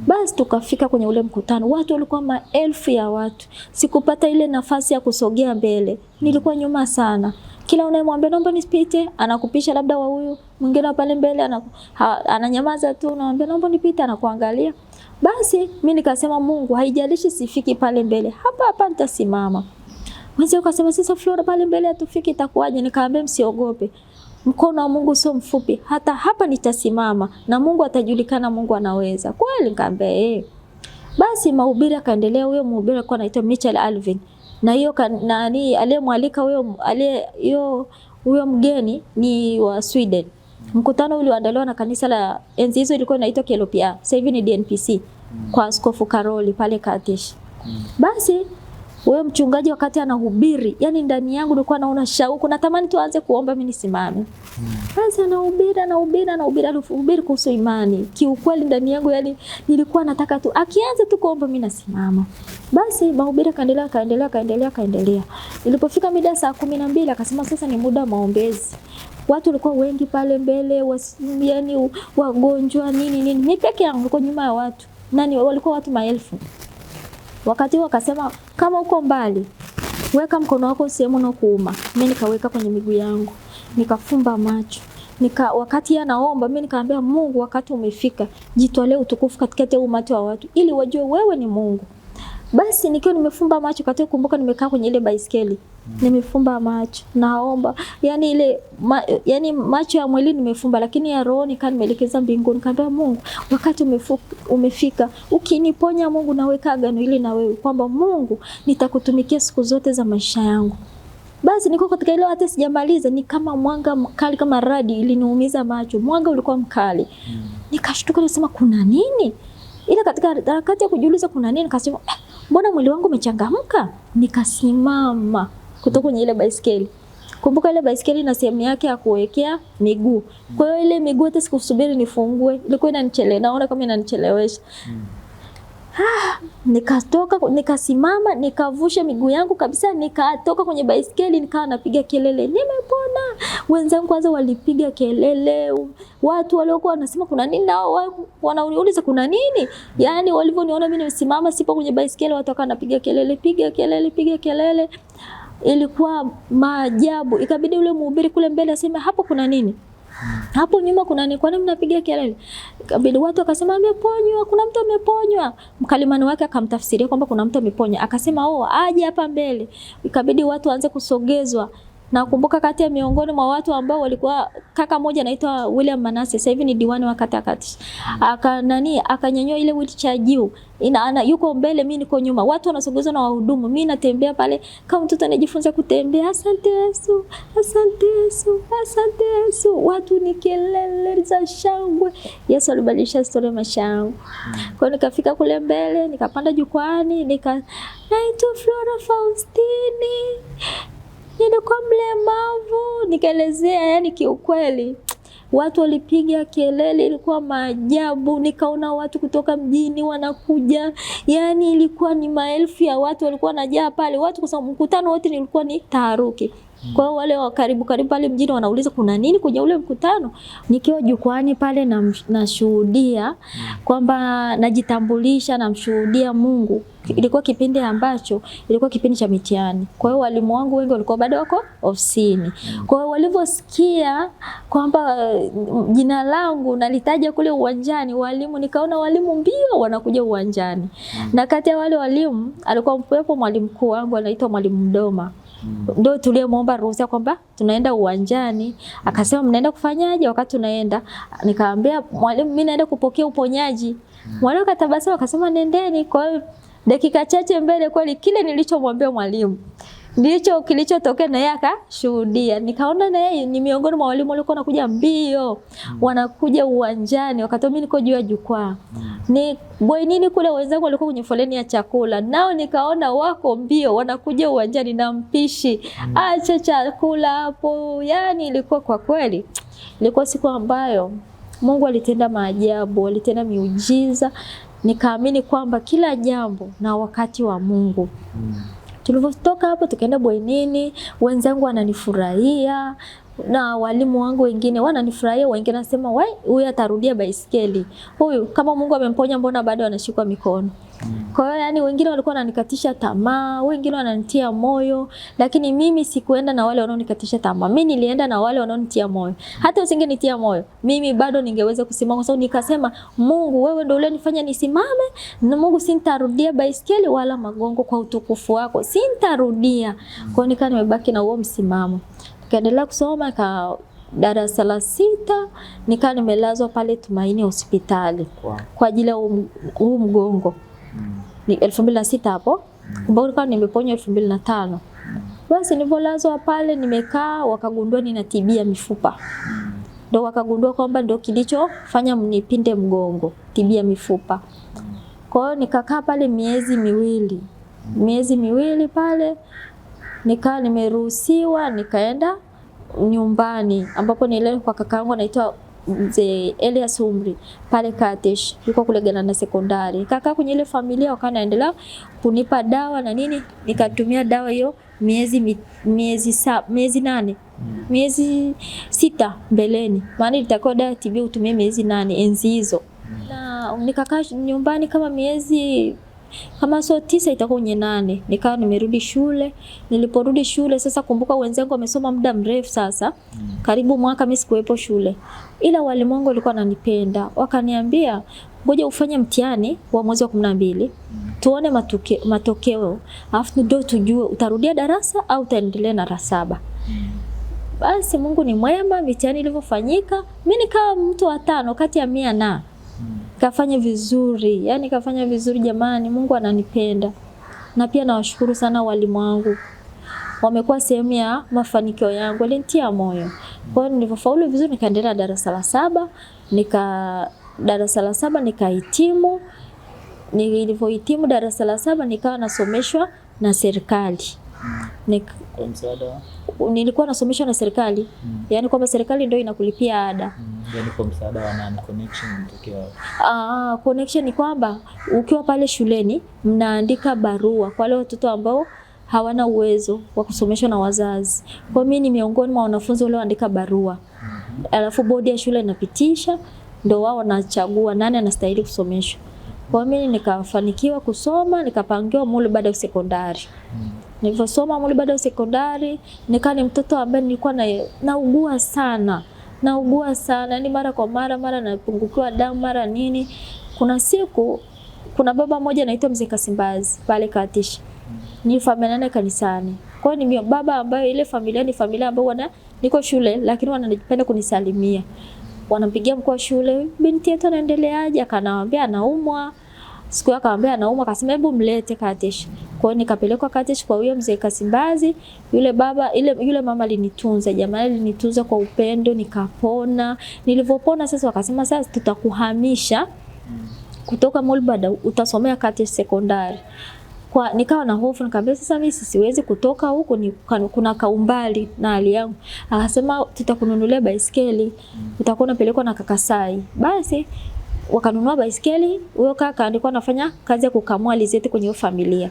Basi tukafika kwenye ule mkutano. Watu walikuwa maelfu ya watu. Sikupata ile nafasi ya kusogea mbele. Nilikuwa nyuma sana. Kila unayemwambia naomba nipite, anakupisha labda wa huyu, mwingine pale mbele ananyamaza tu, unamwambia naomba nipite, anakuangalia. Basi mimi nikasema Mungu, haijalishi sifiki pale mbele, hapa nitasimama. Mwenzi akasema sasa Flora pale mbele atufiki itakuwaje? Nikamwambia msiogope. Mkono wa Mungu sio mfupi, hata hapa nitasimama na Mungu atajulikana, Mungu anaweza. Kweli nikamwambia Basi mahubiri akaendelea. Huyo mhubiri alikuwa anaitwa Michael Alvin. Na hiyo aliyemwalika huyo mgeni ni wa Sweden. Mkutano ulioandaliwa na kanisa la enzi hizo ilikuwa inaitwa KLPA. Sasa hivi ni DNPC kwa Askofu Karoli pale Katesh. Basi huyo mchungaji wakati anahubiri, yani ndani yangu nilikuwa naona shauku, natamani tuanze kuomba mimi nisimame. Basi anahubiri kuhusu imani. Kiukweli ndani yangu yani nilikuwa nataka tu akianza tu kuomba mimi nasimama. Basi mahubiri kaendelea. Ilipofika mida saa 12 akasema sasa ni muda wa maombezi. Watu walikuwa wengi pale mbele, yani wagonjwa nini. Mimi peke yangu niko nyuma ya watu. Walikuwa watu maelfu. Wakati wakasema kama uko mbali, weka mkono wako sehemu unakuuma. Mimi nikaweka kwenye miguu yangu. Nikafumba macho. Wakati anaomba mimi nikamwambia Mungu, wakati umefika, jitolee utukufu katikati ya umati wa watu ili wajue wewe ni Mungu. Basi nikiwa nimefumba macho, katika kumbuka nimekaa kwenye ile baiskeli. Nimefumba macho, naomba. Yani macho ya mwili nimefumba, lakini ya roho nikaa nimeelekeza mbinguni. Nikamwambia Mungu, wakati umefika, ukiniponya Mungu, naweka agano hili na wewe kwamba Mungu, nitakutumikia siku zote za maisha yangu. Basi niko katika ile, hata sijamaliza, ni kama mwanga mkali kama radi iliniumiza macho. Mwanga ulikuwa mkali. Nikashtuka, nasema kuna nini? Ila katika harakati ya kujiuliza kuna nini, nikasema mbona mwili wangu umechangamka? Nikasimama kutoka kwenye ile baiskeli. Kumbuka ile baiskeli ina sehemu yake ya kuwekea miguu. Kwa hiyo ile miguu hata sikusubiri nifungue, ilikuwa inanichelewesha, naona kama inanichelewesha. Nikatoka, nikasimama, nikavusha miguu yangu kabisa, nikatoka kwenye baiskeli, nikawa napiga kelele, nimepona. Wenzangu kwanza walipiga kelele, watu waliokuwa wanasema kuna nini, nao wanauliza kuna nini. Yani walivyoniona mimi nimesimama sipo kwenye baiskeli, watu wakawa napiga kelele, piga kelele. Ilikuwa maajabu. Ikabidi yule mhubiri kule mbele aseme hapo kuna nini? Hapo nyuma kuna nini? Kwa nini mnapiga kelele? Ikabidi watu wakasema ameponywa, kuna mtu ameponywa. Mkalimani wake akamtafsiria kwamba kuna mtu ameponywa. Akasema aje hapa mbele. Ikabidi watu waanze kusogezwa. Na kumbuka kati ya miongoni mwa watu ambao walikuwa, kaka mmoja anaitwa William Manase, sasa hivi ni diwani wa kati. Akanyanyua ile wheelchair juu. Yuko mbele, mimi niko nyuma. Watu wanasogezwa na wahudumu. Mimi natembea pale kama mtoto anajifunza kutembea. Asante Yesu, asante Yesu, asante Yesu. Watu ni kelele za shangwe. Yesu alibadilisha historia ya maisha yangu. Kwa nikafika kule mbele, nikapanda jukwani, naitwa Flora Faustini. Nilikuwa mlemavu, nikaelezea. Yani kiukweli watu walipiga kelele, ilikuwa maajabu. Nikaona watu kutoka mjini wanakuja, yani ilikuwa ni maelfu ya watu walikuwa wanajaa pale. Watu kwa sababu mkutano wote nilikuwa ni taharuki. Kwa hiyo wale wa karibu pale mjini wanauliza kuna nini kwenye ule mkutano. Nikiwa jukwani pale nashuhudia kwamba najitambulisha, namshuhudia Mungu. Ilikuwa kipindi ambacho ilikuwa kipindi cha mitihani. Kwa hiyo walimu wangu wengi walikuwa bado wako ofisini. Kwa hiyo walivyosikia kwamba jina langu nalitaja kule uwanjani, walimu, nikaona walimu mbio wanakuja uwanjani. Na kati ya wale walimu alikuwa mpepo mwalimu mkuu wangu anaitwa Mwalimu Mdoma. Ndio tuliyemwomba ruhusa kwamba tunaenda uwanjani. Akasema mnaenda kufanyaje? Wakati tunaenda, nikamwambia mwalimu mimi naenda kupokea uponyaji. Mwalimu akatabasamu akasema nendeni. Kwa hiyo dakika chache mbele kweli kile nilichomwambia mwalimu ndicho kilichotokea, na yeye akashuhudia. Nikaona na yeye ni miongoni mwa walimu walikuwa wanakuja mbio, wanakuja uwanjani wakati mimi niko juu ya jukwaa. Ni bwenini kule wenzangu walikuwa kwenye foleni ya chakula, nao nikaona wako mbio wanakuja uwanjani na mpishi. Acha chakula hapo. Yani ilikuwa kwa kweli, ilikuwa siku ambayo Mungu alitenda maajabu, alitenda miujiza. Nikaamini kwamba kila jambo na wakati wa Mungu. Tulipotoka hapo tukaenda bwenini, wenzangu wananifurahia na walimu wangu wengine wananifurahia, wengine nasema huyu atarudia baiskeli. Huyu kama Mungu amemponya mbona bado anashikwa mikono. Kwa hiyo yani wengine walikuwa wananikatisha tamaa, wengine wananitia moyo, lakini mimi sikuenda na wale wanaonikatisha tamaa. Mimi nilienda na wale wanaonitia moyo. Hata usingenitia moyo, mimi bado ningeweza kusimama kwa sababu nikasema Mungu wewe ndio ulinifanya nisimame, na Mungu sintarudia baiskeli wala magongo kwa utukufu wako. Sintarudia. Kwa hiyo nimebaki na huo msimamo. Nikaendelea kusoma darasa la 6, nikaa nimelazwa pale Tumaini hospitali kwa ajili ya huu mgongo. Ni 2006 hapo. Kumbuka nimeponywa 2005. Basi nilipolazwa pale nimekaa, wakagundua nina TB ya mifupa. Ndio wakagundua kwamba ndio kilichofanya nipinde mgongo, TB ya mifupa. Kwa hiyo nikakaa pale miezi miwili pale. Nikaa nimeruhusiwa, nikaenda nyumbani ambapo nilele kwa kakaangu anaitwa Mzee Elias Umri pale Katesh, yuko kule Ganana Sekondari. Nikakaa kwenye ile familia, wakaendelea kunipa dawa na nini, nikatumia dawa hiyo miezi 8, miezi 6 mbeleni, maana itakuwa dawa TB utumie miezi 8 enzi hizo. Na nikakaa nyumbani kama miezi kama sio 9 itakuwa kwenye 8. Nikawa nimerudi shule. Niliporudi shule sasa, kumbuka wenzangu wamesoma muda mrefu sasa, karibu mwaka mimi sikuwepo shule, ila walimu wangu walikuwa wananipenda, wakaniambia ngoja ufanye mtihani wa mwezi wa 12 tuone matokeo, afu ndio tujue utarudia darasa au utaendelea na darasa 7. Basi Mungu ni mwema, mitihani ilivyofanyika mimi nikawa mtu wa 5 kati ya 100 na kafanya vizuri. Yani kafanya vizuri jamani, Mungu ananipenda. Na pia nawashukuru sana walimu wangu, wamekuwa sehemu ya mafanikio yangu, walinitia moyo. Kwa hiyo nilipofaulu vizuri nikaendelea darasa la 7, darasa la 7 nikahitimu. Nilivyohitimu darasa la 7 nikawa nasomeshwa na serikali. Kwa msaada? Nilikuwa nasomeshwa na serikali. Yani kwamba serikali ndio inakulipia ada. Yani kwa msaada wa nani? Connection mtokea? Connection ni kwamba ukiwa pale shuleni mnaandika barua kwa wale watoto ambao hawana uwezo wa kusomeshwa na wazazi. Kwa mimi ni miongoni mwa wanafunzi wale waandika barua. Alafu bodi ya shule inapitisha, ndio wao wanachagua nani anastahili kusomeshwa. Kwa mimi nikafanikiwa kusoma, nikapangiwa Mulu Bado Sekondari. Nilivyosoma Mulu Bado Sekondari, nikaa ni mtoto ambaye nilikuwa naugua sana. Ni mara kwa mara napungukiwa damu mara nini. Kuna siku kuna baba mmoja anaitwa Mzee Kasimbazi pale Katishi. Nilifahamiana naye kanisani. Kwa hiyo ni baba ambaye ile familia ni familia ambayo niko shule lakini wananipenda kunisalimia. Wanampigia mkuu wa shule, binti yetu anaendeleaje? Akanaambia anaumwa. Siku yake akaambia anaumwa, akasema hebu mlete Katishi. Kwa hiyo nikapelekwa Katishi kwa huyo Mzee Kasimbazi. Yule mama alinitunza, jamani, alinitunza kwa upendo, nikapona. Nilivyopona sasa wakasema sasa tutakuhamisha kutoka Mulu Bado utasomea Katishi Sekondari. Nikawa na hofu, nikamwambia sasa mimi siwezi kutoka huko, kuna kaumbali na hali yangu. Akasema tutakununulia baisikeli, utakuwa unapelekwa na kaka Sai. Basi wakanunua baisikeli. Huyo kaka alikuwa anafanya kazi ya kukamua alizeti kwenye hiyo familia.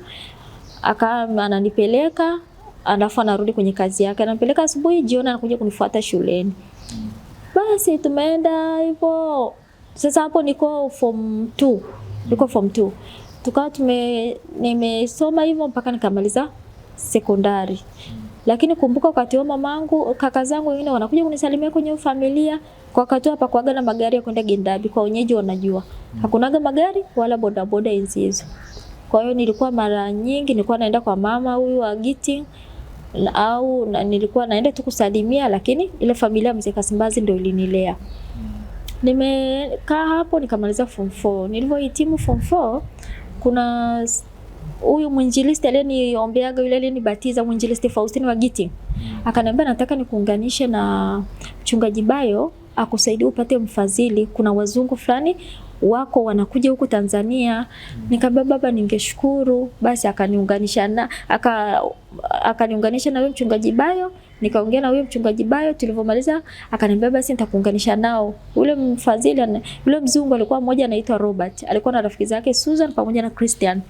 Ananipeleka, alafu anarudi kwenye kazi yake. Ananipeleka asubuhi, jioni anakuja kunifuata shuleni. Basi tumeenda hivyo. Sasa hapo niko form 2. Tukawa nimesoma hivyo mpaka nikamaliza sekondari. Lakini kumbuka wakati wa mamangu, kaka zangu wengine wanakuja kunisalimia kwenye familia. Kwa wakati hapa kuaga na magari ya kwenda Gendabi, kwa wenyeji wanajua. Hakunaga magari wala bodaboda enzi hizo. Kwa hiyo nilikuwa mara nyingi nilikuwa naenda kwa mama huyu wa Giti au nilikuwa naenda tu kusalimia, lakini ile familia ya Mzee Kasimbazi ndio ilinilea. Nimekaa hapo nikamaliza form 4. Nilivyohitimu form 4 kuna huyu mwinjilisti aliyeniombeaga, yule alinibatiza, mwinjilisti Faustini wa Giti. Akaniambia nataka nikuunganishe na mchungaji Bayo akusaidie upate mfadhili, kuna wazungu fulani wako wanakuja huku Tanzania. Nikamwambia baba ningeshukuru. Basi akaniunganisha na huyo mchungaji Bayo. Nikaongea na huyo mchungaji Bayo, tulivyomaliza akaniambia basi nitakuunganisha nao. Ule mfadhili, yule mzungu alikuwa mmoja anaitwa Robert, alikuwa na rafiki zake Susan pamoja na Christian.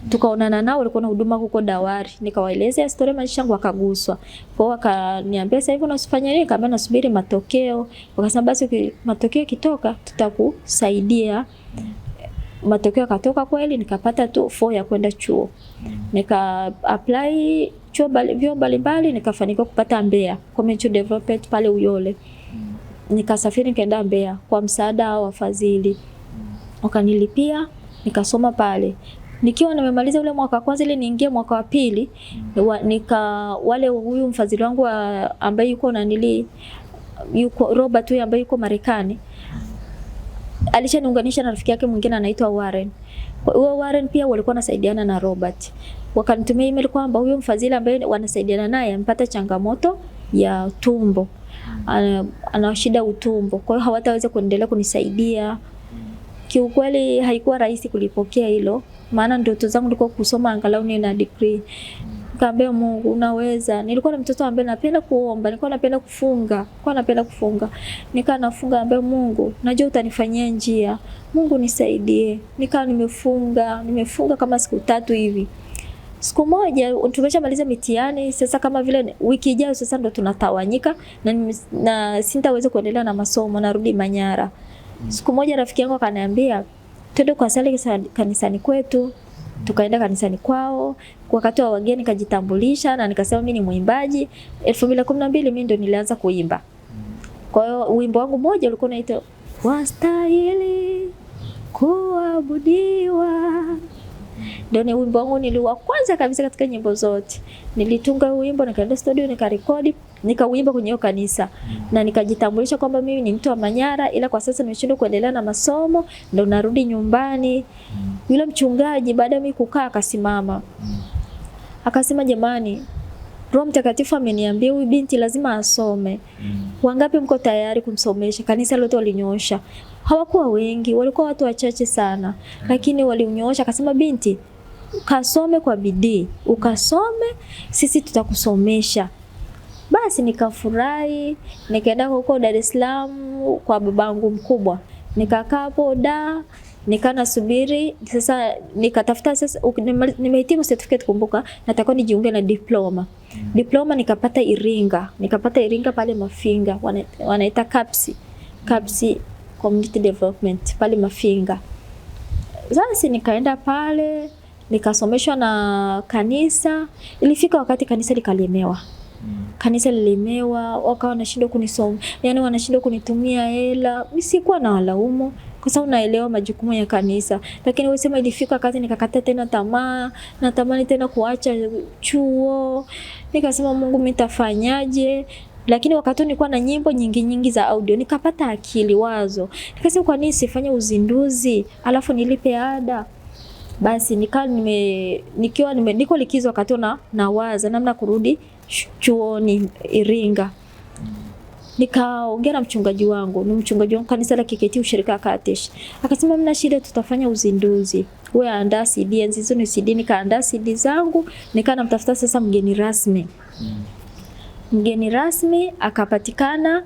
Tukaonana nao, walikuwa na huduma huko Dawari. Nikawaelezea story maisha yangu, wakaguswa. Kwa hiyo wakaniambia sasa hivi unasifanya nini? Nikamwambia nasubiri matokeo. Wakasema basi matokeo kitoka tutakusaidia. Matokeo yakatoka kweli, nikapata tu 4 ya kwenda chuo. Nika apply vyuo mbalimbali, nikafanikiwa kupata Mbeya Community Development pale Uyole. Nikasafiri nikaenda Mbeya kwa msaada wa wafadhili. Wakanilipia, nikasoma pale. Nikiwa nimemaliza ule mwaka kwanza ile niingie mwaka wa pili, huyu mfadhili wangu ambaye yuko Robert, huyu ambaye yuko Marekani, alishaniunganisha na rafiki yake mwingine anaitwa Warren. Huyo Warren pia walikuwa wanasaidiana na Robert. Wakanitumia email kwamba huyo mfadhili ambaye wanasaidiana naye amepata changamoto ya tumbo. Ana shida utumbo. Kwa hiyo hawataweza kuendelea kunisaidia. Kiukweli haikuwa rahisi kulipokea hilo. Maana ndoto zangu ndiko kusoma angalau ni na degree. Nikamwambia Mungu unaweza. Nilikuwa na mtoto ambaye napenda kuomba, nilikuwa napenda kufunga. Nikaa nafunga, ambaye Mungu, najua utanifanyia njia. Mungu nisaidie. Nikaa nimefunga kama siku 3 hivi. Siku moja tumeshamaliza mitihani, sasa kama vile wiki ijayo sasa ndo tunatawanyika na sintaweza kuendelea na masomo, narudi Manyara. Siku moja rafiki yangu akaniambia twende kwa sali kanisani kwetu. Tukaenda kanisani kwao, wakati wa wageni nikajitambulisha na nikasema mimi ni mwimbaji. 2012 mimi ndo nilianza kuimba. Kwa hiyo wimbo wangu mmoja ulikuwa unaitwa wastahili kuabudiwa. Ndio ni wimbo wangu niliwa kwanza kabisa katika nyimbo zote. Nilitunga wimbo, nikaenda studio, nikarekodi, nikauimba kwenye kanisa. Na nikajitambulisha kwamba mimi ni mtu wa Manyara, ila kwa sasa nimeshindwa kuendelea na masomo, ndio narudi nyumbani. Yule mchungaji baada ya mimi kukaa akasimama. Akasema, jamani, Roho Mtakatifu ameniambia huyu binti lazima asome. Wangapi mko tayari kumsomesha? Kanisa lote walinyoosha. Hawakuwa wengi, walikuwa watu wachache sana. Lakini walinyoosha, akasema, binti, kasome kwa bidii. Ukasome, sisi tutakusomesha. Basi nikafurahi, nikaenda huko Dar es Salaam kwa babangu mkubwa. Nikakaa hapo nikana subiri sasa, nikatafuta sasa, nimehitimu certificate, kumbuka nataka nijiunge na diploma. Diploma nikapata Iringa pale Mafinga, wanaita CAPS Community Development pale Mafinga. Sasa nikaenda pale nikasomeshwa na kanisa. Ilifika wakati kanisa likalemewa. Kanisa lililemewa, wakawa wanashindwa kunisoma. Yaani wanashindwa kunitumia hela. Mimi sikuwa na walaumu kwa sababu naelewa majukumu ya kanisa. Lakini wasema ilifika wakati nikakata tena tamaa, natamani tena kuacha chuo. Nikasema, Mungu mimi nitafanyaje? Lakini wakati nilikuwa na nyimbo nyingi za audio, nikapata akili wazo. Nikasema, kwa nini sifanye uzinduzi alafu nilipe ada? Basi niko likizo wakati nawaza namna kurudi chuoni Iringa. Nikaongea na mchungaji wangu, ni mchungaji wangu kanisa la KKKT ushirika Katesh. Akasema, mna shida, tutafanya uzinduzi. Wewe andaa CD, nzizo ni CD. Nikaandaa CD zangu, namtafuta sasa mgeni rasmi. Mgeni rasmi akapatikana.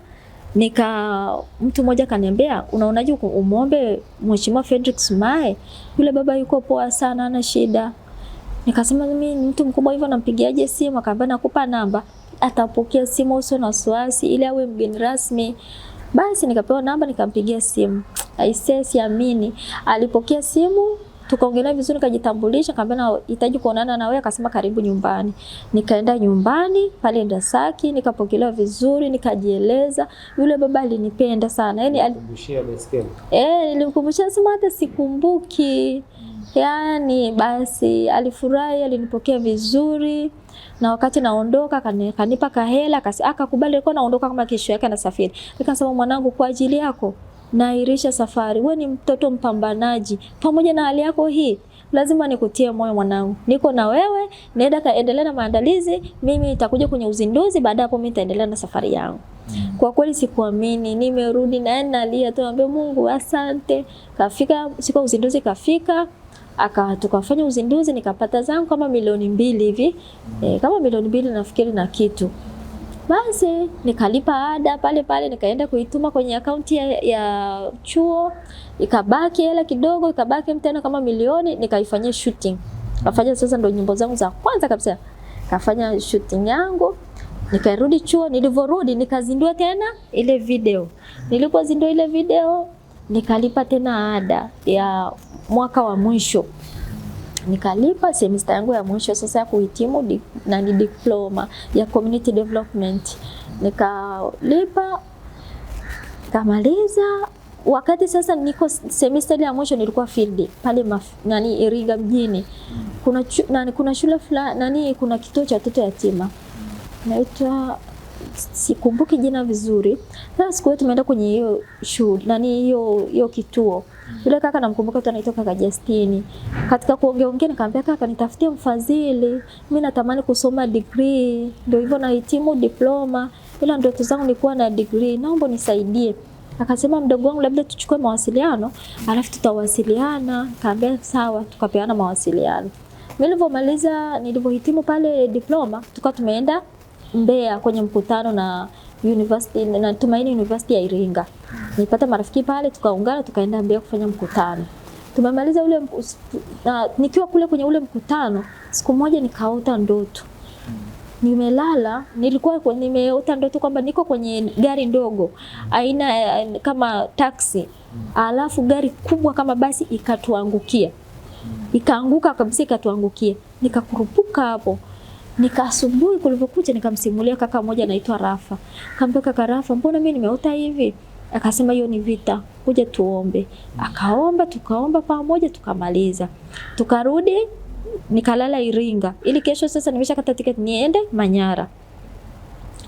Mtu mmoja kaniambia, unaonaje umuombe Mheshimiwa Fredrick Sumaye? Yule baba yuko poa sana, ana shida. Nikasema, mimi ni mtu mkubwa hivyo, nampigiaje simu? Akaambia, nakupa namba, atapokea simu, usio na wasiwasi, ili awe mgeni rasmi. Basi nikapewa namba, nikampigia simu. Aisee, siamini. Alipokea simu, tukaongelea vizuri, nikajitambulisha, akamwambia nahitaji kuonana na wewe. Akasema, karibu nyumbani. Nikaenda nyumbani pale Ndasaki, nikapokelewa vizuri, nikajieleza. Yule baba alinipenda sana. Yaani alimkumbushia baiskeli. Nilimkumbushia, sema hata sikumbuki. Yaani basi alifurahi, alinipokea vizuri. Na wakati naondoka kanipa kahela, akakubali. Alikuwa naondoka kama kesho yake anasafiri. Nikasema, mwanangu, kwa ajili yako nairisha safari. Wewe ni mtoto mpambanaji. Pamoja na hali yako hii, lazima nikutie moyo mwanangu. Niko na wewe, naenda kaendelea na maandalizi. Mimi nitakuja kwenye uzinduzi, baada hapo mimi nitaendelea na safari yangu. Kwa kweli sikuamini, nimerudi na nalia tu, naambia Mungu asante. Kafika siku uzinduzi, kafika tukafanya uzinduzi, nikapata zangu kama 2,000,000 hivi. Kama 2,000,000 nafikiri na kitu. Basi nikalipa ada pale, nikaenda kuituma kwenye akaunti ya chuo. Ikabaki hela kidogo, ikabaki tena kama 1,000,000, nikaifanyia shooting. Kafanya sasa ndo nyimbo zangu za kwanza kabisa. Kafanya shooting yangu, nikarudi chuo. Nilivorudi nikazindua tena ile video. Nilipozindua ile video, nikalipa tena ada ya mwaka wa mwisho. Nikalipa semester yangu ya mwisho sasa ya kuhitimu na ni diploma ya community development. Nikalipa, kamaliza. Wakati sasa niko semester ya mwisho, nilikuwa field pale Iringa mjini. Kuna shule fulani, kuna kituo cha watoto yatima. Naitwa, sikumbuki jina vizuri. Sasa siku hiyo tumeenda kwenye hiyo shule, hiyo kituo. Yule kaka namkumbuka tu, anaitwa kaka Justini. Katika kuongea nikamwambia, kaka, nitafutie mfadhili. Mimi natamani kusoma degree. Ndio hivyo nahitimu diploma. Ila ndoto zangu ni kuwa na degree. Naomba nisaidie. Akasema, mdogo wangu, labda tuchukue mawasiliano, alafu tutawasiliana. Kaambia sawa, tukapeana mawasiliano. Nilivyohitimu pale diploma, tukawa tumeenda Mbeya kwenye mkutano na University na Tumaini University ya Iringa. Nilipata marafiki pale, tukaungana tukaenda Mbeya kufanya mkutano. Tumemaliza nikiwa kule kwenye ule mkutano, siku moja nikaota ndoto. Nimelala, nimeota ndoto kwamba niko kwenye gari ndogo aina kama taxi. Alafu gari kubwa kama basi ikatuangukia. ikaanguka kabisa, ikatuangukia, nikakurupuka hapo. Asubuhi kulivyokuja nikamsimulia kaka mmoja anaitwa Rafa. Kaambia kaka Rafa, mbona mimi nimeota hivi? Akasema hiyo ni vita, kuja tuombe. Akaomba, tukaomba pamoja, tukamaliza. Tukarudi, nikalala Iringa. Ili kesho sasa nimeshakata tiketi niende Manyara.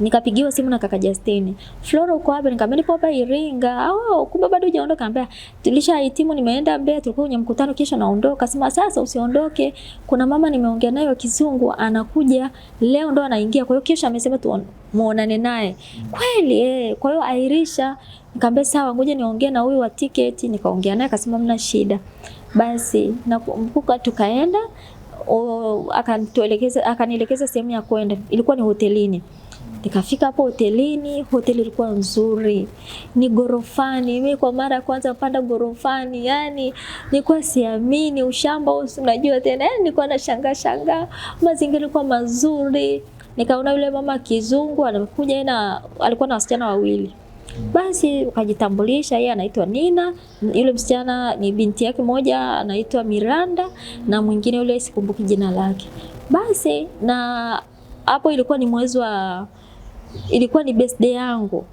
Nikapigiwa simu na kaka Justine. Flora uko wapi? Nikamwambia nipo hapa Iringa. Kumbe bado hujaondoka? Kaambia tulishahitimu, nimeenda Mbeya, tulikuwa kwenye mkutano, kesho naondoka. Sema sasa usiondoke. Kuna mama nimeongea naye wa Kizungu anakuja leo ndo anaingia. Kwa hiyo kesho amesema muonane naye. Kweli kwa hiyo airisha. Nikamwambia sawa, ngoja niongee na huyu wa tiketi. Nikaongea naye akasema mna shida. Basi nakumbuka tukaenda, akanielekeza sehemu ya kwenda. Ilikuwa ni hotelini. Nikafika hapo hotelini, hoteli ilikuwa nzuri. Ni gorofani, mimi kwa mara ya kwanza napanda gorofani, yani nilikuwa siamini, ushamba unajua tena. Yani nilikuwa nashangaa, mazingira yalikuwa mazuri. Nikaona yule mama Kizungu anakuja na alikuwa na wasichana wawili. Basi ukajitambulisha, yeye anaitwa Nina, yule msichana ni binti yake moja anaitwa Miranda, na mwingine yule sikumbuki jina lake. Basi na hapo ilikuwa ni ilikuwa ni birthday yangu.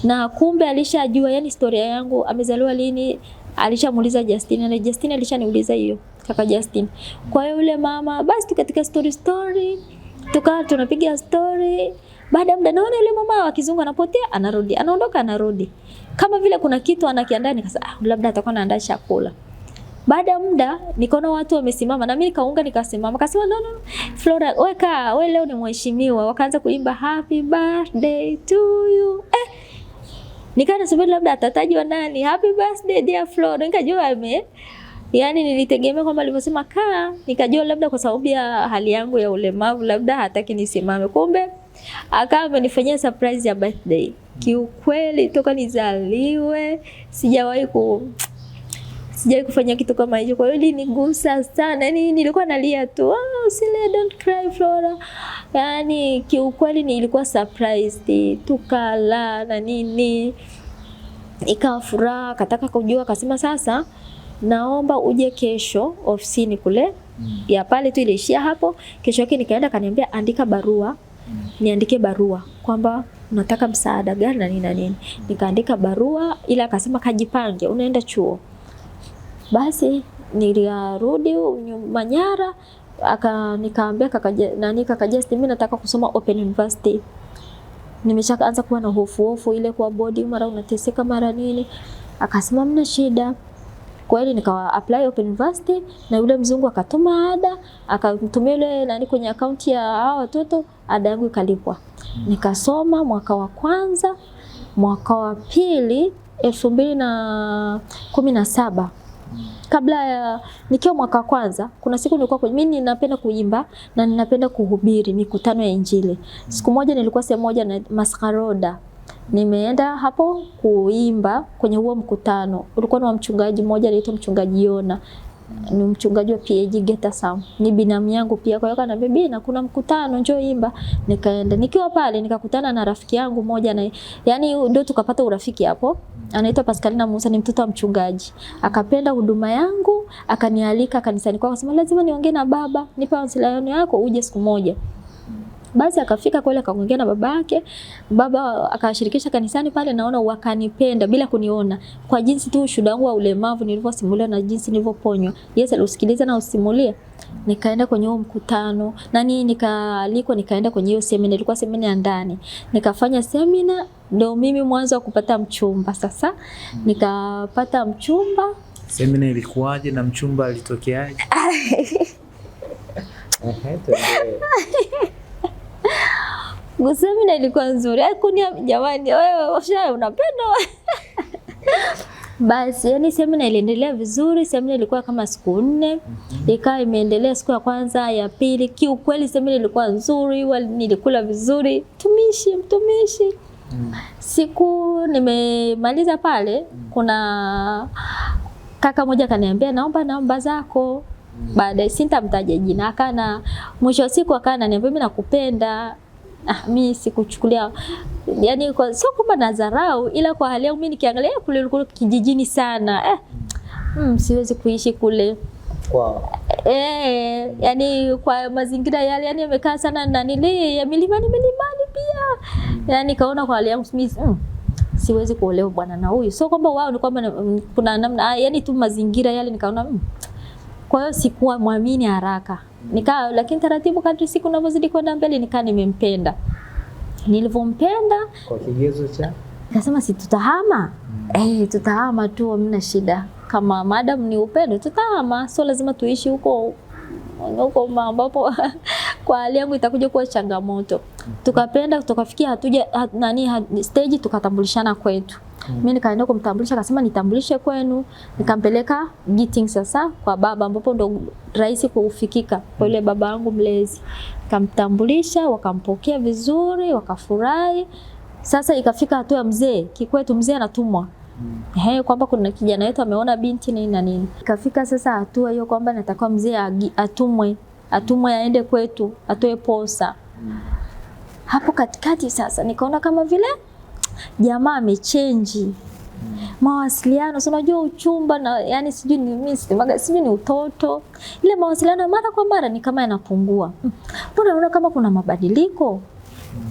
Na kumbe alishajua yani historia yangu, amezaliwa lini, alishamuuliza Justine, na Justine alishaniuliza hiyo, kaka Justine. Kwa hiyo yule mama, basi tukatika story, tukawa tunapiga story. Baada muda naona yule mama wa Kizungu anapotea, anarudi, anaondoka, anarudi. Kama vile kuna kitu anakiandaa, nikasema labda atakuwa anaandaa chakula. Baada muda nikaona watu wamesimama na mimi nikaunga nikasimama. Akasema no, Flora wewe leo ni mheshimiwa. Wakaanza kuimba happy birthday to you. Nikaanza subiri labda atatajwa nani. Happy birthday dear Flora. Nikajua yani nilitegemea kwamba alivyosema nikajua labda kwa sababu ya hali yangu ya ulemavu labda hataki nisimame. Kumbe akawa amenifanyia surprise ya birthday. Kiukweli toka nizaliwe sijawahi kufanya kitu kama hicho. Kwa hiyo ilinigusa sana. Yani nilikuwa nalia tu. Usile, don't cry Flora. Yani kiukweli ilikuwa surprise. Tukala na nini. Ikawa furaha, kataka kujua, akasema sasa naomba uje kesho ofisini kule. Ya pale tu iliishia hapo. Kesho yake nikaenda kaniambia andika barua. Niandike barua kwamba unataka msaada gani na nini na nini. Nikaandika barua, ila akasema kajipange unaenda chuo. Basi nilirudi Manyara, nikaambia kaka Justin, mimi nataka kusoma Open University. Nimeshaanza kuwa na hofu ile kwa body, mara unateseka mara nini. Akasema mna shida. Kweli nikawa apply Open University, na yule mzungu akatuma ada, akamtumia yule kwenye account ya hao watoto, ada yangu ikalipwa. Nikasoma mwaka wa kwanza, mwaka wa pili 2017. Kabla ya nikiwa mwaka wa kwanza, kuna siku nilikuwa mimi ninapenda kuimba na ninapenda kuhubiri mikutano ya Injili. Siku moja nilikuwa sehemu moja na Mascaroda. Nimeenda hapo kuimba kwenye huo mkutano. Ulikuwa na mchungaji mmoja anaitwa mchungaji Yona. Ni mchungaji wa PAG Geta Sam. Ni binamu yangu pia. Kwa hiyo akaniambia Bina, kuna mkutano, njoo imba. Nikaenda. Nikiwa pale nikakutana na rafiki yangu mmoja na yani ndio tukapata urafiki hapo. Anaitwa Pascalina Musa, ni mtoto wa mchungaji. Akapenda huduma yangu, akanialika kanisani kwao, akasema lazima niongee na baba, nipe mawasiliano yako uje siku moja. Basi akafika kule akaongea na babake. Baba akashirikisha kanisani pale, naona wakanipenda bila kuniona. Kwa jinsi tu ushuhuda wangu wa ulemavu nilivyosimulia na jinsi nilivyoponywa. Yesu alisikiliza na usimulia. Nikaenda kwenye huo mkutano. Nikaalikwa nikaenda kwenye hiyo semina, ilikuwa semina ya ndani. Nikafanya semina, ndio mimi mwanzo wa kupata mchumba. Sasa nikapata mchumba. Semina ilikuwaje na mchumba alitokeaje? Semina ilikuwa nzuri. Hakunia jamani, wewe unapenda. Basi yani semina iliendelea vizuri. Semina ilikuwa kama siku 4. Ikawa imeendelea siku ya kwanza, ya pili. Kiukweli semina ilikuwa nzuri, nilikula vizuri. Mtumishi. Siku nimemaliza pale, kuna kaka mmoja kaniambia naomba namba zako. Baadaye sitamtaja jina. Akana mwisho wa siku ananiambia mimi nakupenda. Mimi sikuchukulia yani sio kwamba nadharau, ila kwa hali yangu mimi nikiangalia kule kijijini sana. Siwezi kuishi kule. Kwa yani kwa mazingira yale, yani amekaa sana na nili ya milimani pia. Yani kaona kwa hali yangu mimi siwezi kuolewa bwana na huyu. So kwamba wao ni kwamba kuna namna yani tu mazingira yale nikaona kwa hiyo sikuwa muamini haraka. Lakini taratibu kadri siku ninavyozidi kwenda mbele nimempenda. Nilivyompenda kwa kigezo cha nikasema si tutahama. Tutahama tu, hamna shida. Kama madam ni upendo tutahama, so lazima tuishi huko ambapo kwa hali yangu itakuja kuwa changamoto. Tukapenda, tukafikia stage tukatambulishana kwetu. Mimi nikaenda kumtambulisha, akasema nitambulishe kwenu. Nikampeleka meeting sasa kwa baba, ambapo ndo rahisi kufikika kwa yule baba yangu mlezi. Nikamtambulisha, wakampokea vizuri, wakafurahi. Sasa ikafika hatua ya mzee, kikwetu mzee anatumwa. Kwamba kuna kijana wetu ameona binti nini na nini. Ikafika sasa hatua hiyo kwamba natakiwa mzee atumwe aende kwetu, atoe posa. Hapo katikati sasa nikaona kama vile jamaa amechange. Mawasiliano, so unajua uchumba na yani sijui ni utoto. Ile mawasiliano mara kwa mara ni kama yanapungua. Mbona unaona kama kuna mabadiliko?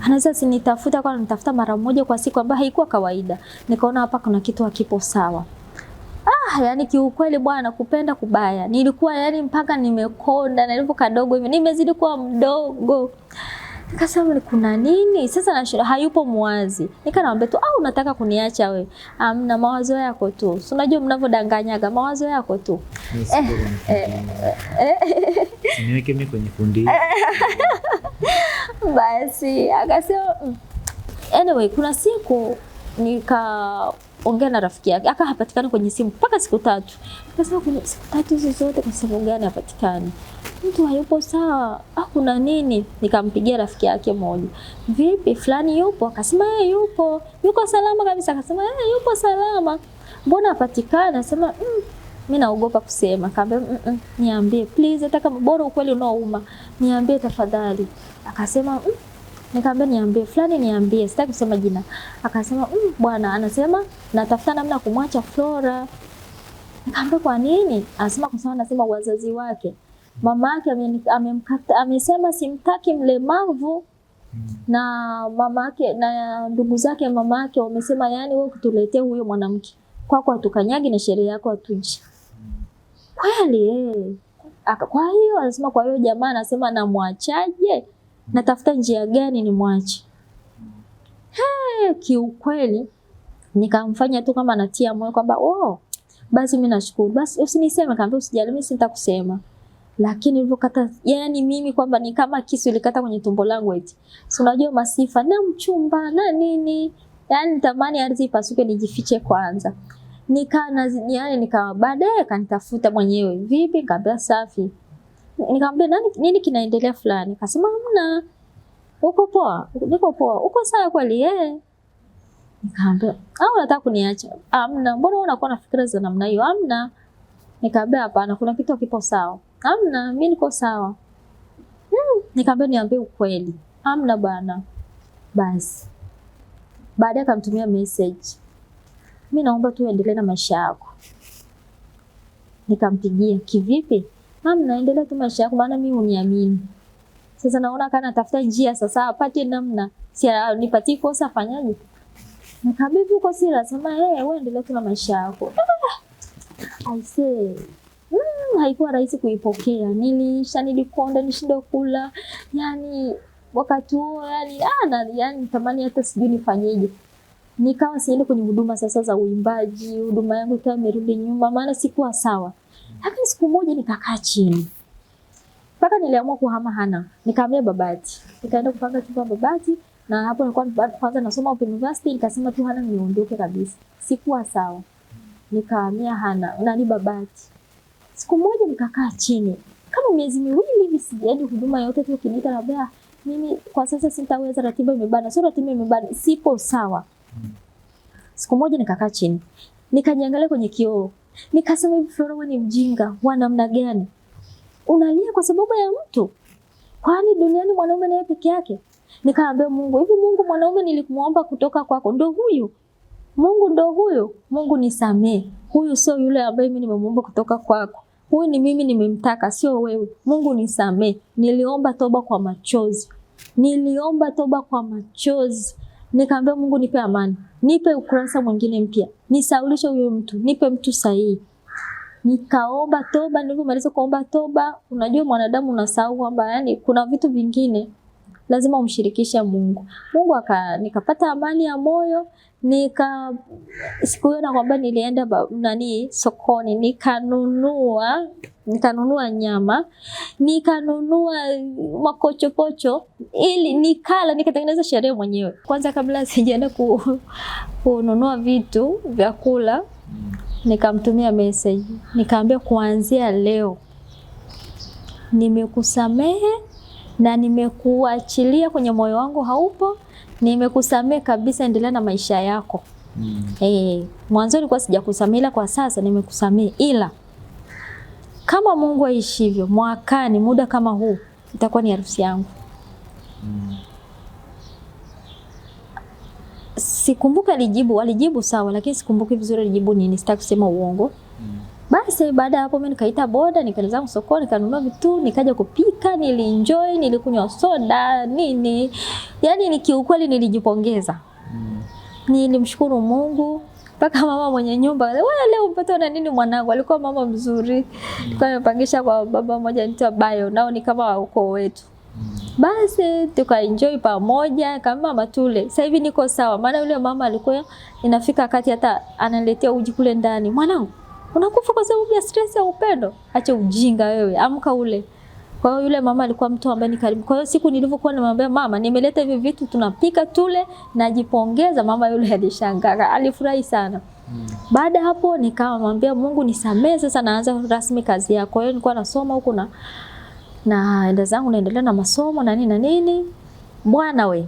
Anaweza sinitafuta kwa nitafuta mara moja kwa siku, ambayo haikuwa kawaida. Nikaona hapa kuna kitu hakipo sawa. Yani kiukweli bwana, kupenda kubaya. Nilikuwa yani mpaka nimekonda, na nilipo kadogo hivi nimezidi kuwa mdogo. Nikasema kuna nini? Sasa hayupo muwazi. Nikamwambia tu unataka kuniacha wewe? Amna, mawazo yako tu. Si unajua mnavodanganyaga, mawazo yako tu. Niweke mimi kwenye kundi. Basi akasema anyway, kuna siku nikaongea na rafiki yake, akapatikana kwenye simu mpaka siku 3. Akasema kuna siku 3 hizo zote kwa sababu gani hapatikani? Mtu hayupo sawa, kuna nini? Nikampigia rafiki yake mmoja, vipi fulani yupo? Akasema yuko salama kabisa. Akasema yupo salama, mbona hapatikani? Akasema mimi naogopa kusema. Akamwambia niambie please, hata kama bora ukweli unaouma, niambie tafadhali. Akasema nikamwambia niambie fulani, niambie, sitaki kusema jina. Akasema bwana anasema natafuta namna kumwacha Flora. Nikamwambia kwa nini? Anasema wazazi wake, mama yake amesema simtaki mlemavu, na mama yake na ndugu zake mama yake wamesema yani wewe kutuletea huyo mwanamke kwako atukanyagi na sheria yako atuji. Kweli kwa hiyo anasema, kwa hiyo jamaa anasema namwachaje? Natafuta njia gani ni mwache? Kiukweli nikamfanya tu kama natia moyo kwamba basi mimi nashukuru, basi usiniseme. Kaambia usijali, mimi sitakusema. Lakini nilipokata yani mimi kwamba ni kama kisu ilikata kwenye tumbo langu eti. Si unajua masifa na mchumba na nini? Yani nitamani ardhi ipasuke nijifiche kwanza. Nika baadaye kanitafuta mwenyewe. Vipi? Nikamwambia safi. Nikamwambia nini kinaendelea fulani? Akasema hamna. Uko poa? Niko poa. Uko sawa kweli? Nikamwambia unataka kuniacha? Hamna. Mbona unakuwa na fikra za namna hiyo? Hamna. Nikamwambia hapana, kuna kitu kipo sawa. Hamna, mimi niko sawa. Nikamwambia niambie ukweli. Hamna bana. Basi. Baadaye akamtumia message, mimi naomba tu uendelee na maisha yako. Nikampigia, kivipi? Hamna, endelea tu maisha yako, maana mimi uniamini. Sasa naona kana tafuta njia sasa apate namna. Si nipatie kosa afanyaje? Nikamwambia uko serious? Sema wewe endelea tu na maisha yako. I say haikuwa rahisi kuipokea. Nilikonda, nishindwa kula. Yani wakati huo yani tamani hata sijui nifanyeje. Nikawa siende kwenye huduma sasa za uimbaji, huduma yangu ikawa imerudi nyuma, maana sikuwa sawa. Lakini siku moja nikakaa chini. Mpaka niliamua kuhama Hana. Nikahamia Babati. Nikaenda kupanga chumba Babati, na hapo nilikuwa kwanza nasoma Open University, nikasema tu Hana niondoke kabisa. Sikuwa sawa. Nikahamia Hana, Babati. Siku moja nikakaa chini. Kama miezi 2 hivi sijaenda huduma yote tu, kiniita labda mimi kwa sasa sitaweza, ratiba imebana. Sio ratiba imebana, sipo sawa. Siku moja nikakaa chini. Nikajiangalia kwenye kioo. Nikasema hivi, Flora wewe ni mjinga wa namna gani? Unalia kwa sababu ya mtu? Kwani duniani mwanaume ni yeye peke yake? Nikaambia Mungu, hivi Mungu mwanaume nilikuomba kutoka kwako ndo huyu? Mungu ndo huyo? Mungu nisamee. Huyu sio yule ambaye mimi nimemuomba kutoka kwako. huyu ni mimi nimemtaka, sio wewe. Mungu nisamee. Niliomba toba kwa machozi. Nikamwambia Mungu, nipe amani, nipe ukurasa mwingine mpya, nisaulishe huyo mtu, nipe mtu sahihi. Nikaomba toba. Nilipomaliza kuomba toba, unajua mwanadamu unasahau kwamba yani kuna vitu vingine lazima umshirikishe Mungu. Nikapata amani ya moyo. Siku hiyo nakwambia nilienda sokoni, nikanunua nyama, nikanunua makochopocho ili nikala, nikatengeneza sherehe mwenyewe. Kwanza kabla sijaenda kununua vitu vya kula, nikamtumia message, nikamwambia kuanzia leo nimekusamehe na nimekuachilia kwenye moyo wangu, haupo. Nimekusamehe kabisa, endelea na maisha yako. Mwanzo nilikuwa sijakusamehe, ila kwa sasa nimekusamehe, ila kama Mungu aishivyo, mwakani muda kama huu itakuwa ni harusi yangu. Sikumbuka alijibu sawa, lakini sikumbuki vizuri alijibu nini, sitaki kusema uongo. Basi baada ya hapo mimi nikaita boda, nikaenda zangu sokoni, nikanunua vitu, nikaja kupika, nilienjoy, nilikunywa soda, nini. Yaani nikiukweli nilijipongeza. Nilimshukuru Mungu. Mpaka mama mwenye nyumba, wewe leo umepata na nini mwanangu? Alikuwa mama mzuri. Tukapangisha kwa baba mmoja anaitwa Bayo, nao ni kama ukoo wetu. Basi tukaenjoy pamoja kama mama tule. Sasa hivi niko sawa, maana yule mama alikuwa inafika wakati hata ananiletea uji kule ndani. Mwanangu, unakufa kwa sababu ya stress ya upendo? Acha ujinga wewe, amka ule. Kwa hiyo yule mama alikuwa mtu ambaye ni karibu. Kwa hiyo siku nilivyokuwa nimemwambia mama, nimeleta hivi vitu tunapika tule, najipongeza, mama yule alishangaa, alifurahi sana. Baada hapo nikamwambia Mungu nisamee, sasa naanza rasmi kazi yako. Kwa hiyo nilikuwa nasoma huko na enda zangu naendelea na masomo na nini. Bwana we.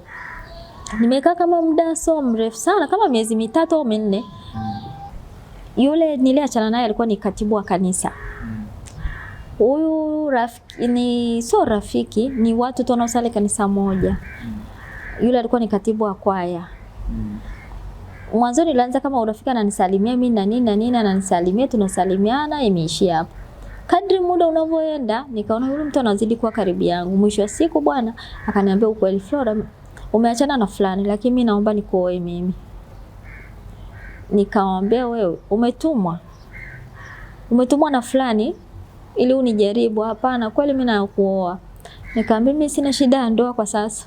Nimekaa kama muda so mrefu sana, kama miezi 3 au 4. Yule niliachana naye alikuwa ni katibu wa kanisa. Huyu rafiki sio rafiki, ni watu tu wanaosali kanisa moja. Yule alikuwa ni katibu wa kwaya. Mwanzo nilianza kama urafiki, ananisalimia mimi na nini ananisalimia, tunasalimiana, imeishia hapo. Kadri muda unavyoenda, nikaona yule mtu anazidi kuwa karibu yangu. Mwisho wa siku bwana akaniambia, ukweli Flora, umeachana na fulani, lakini mimi naomba nikuoe mimi. Nikamwambia, wewe umetumwa na fulani ili unijaribu? Hapana, kweli mimi nakuoa. Nikamwambia mimi sina shida ya ndoa kwa sasa.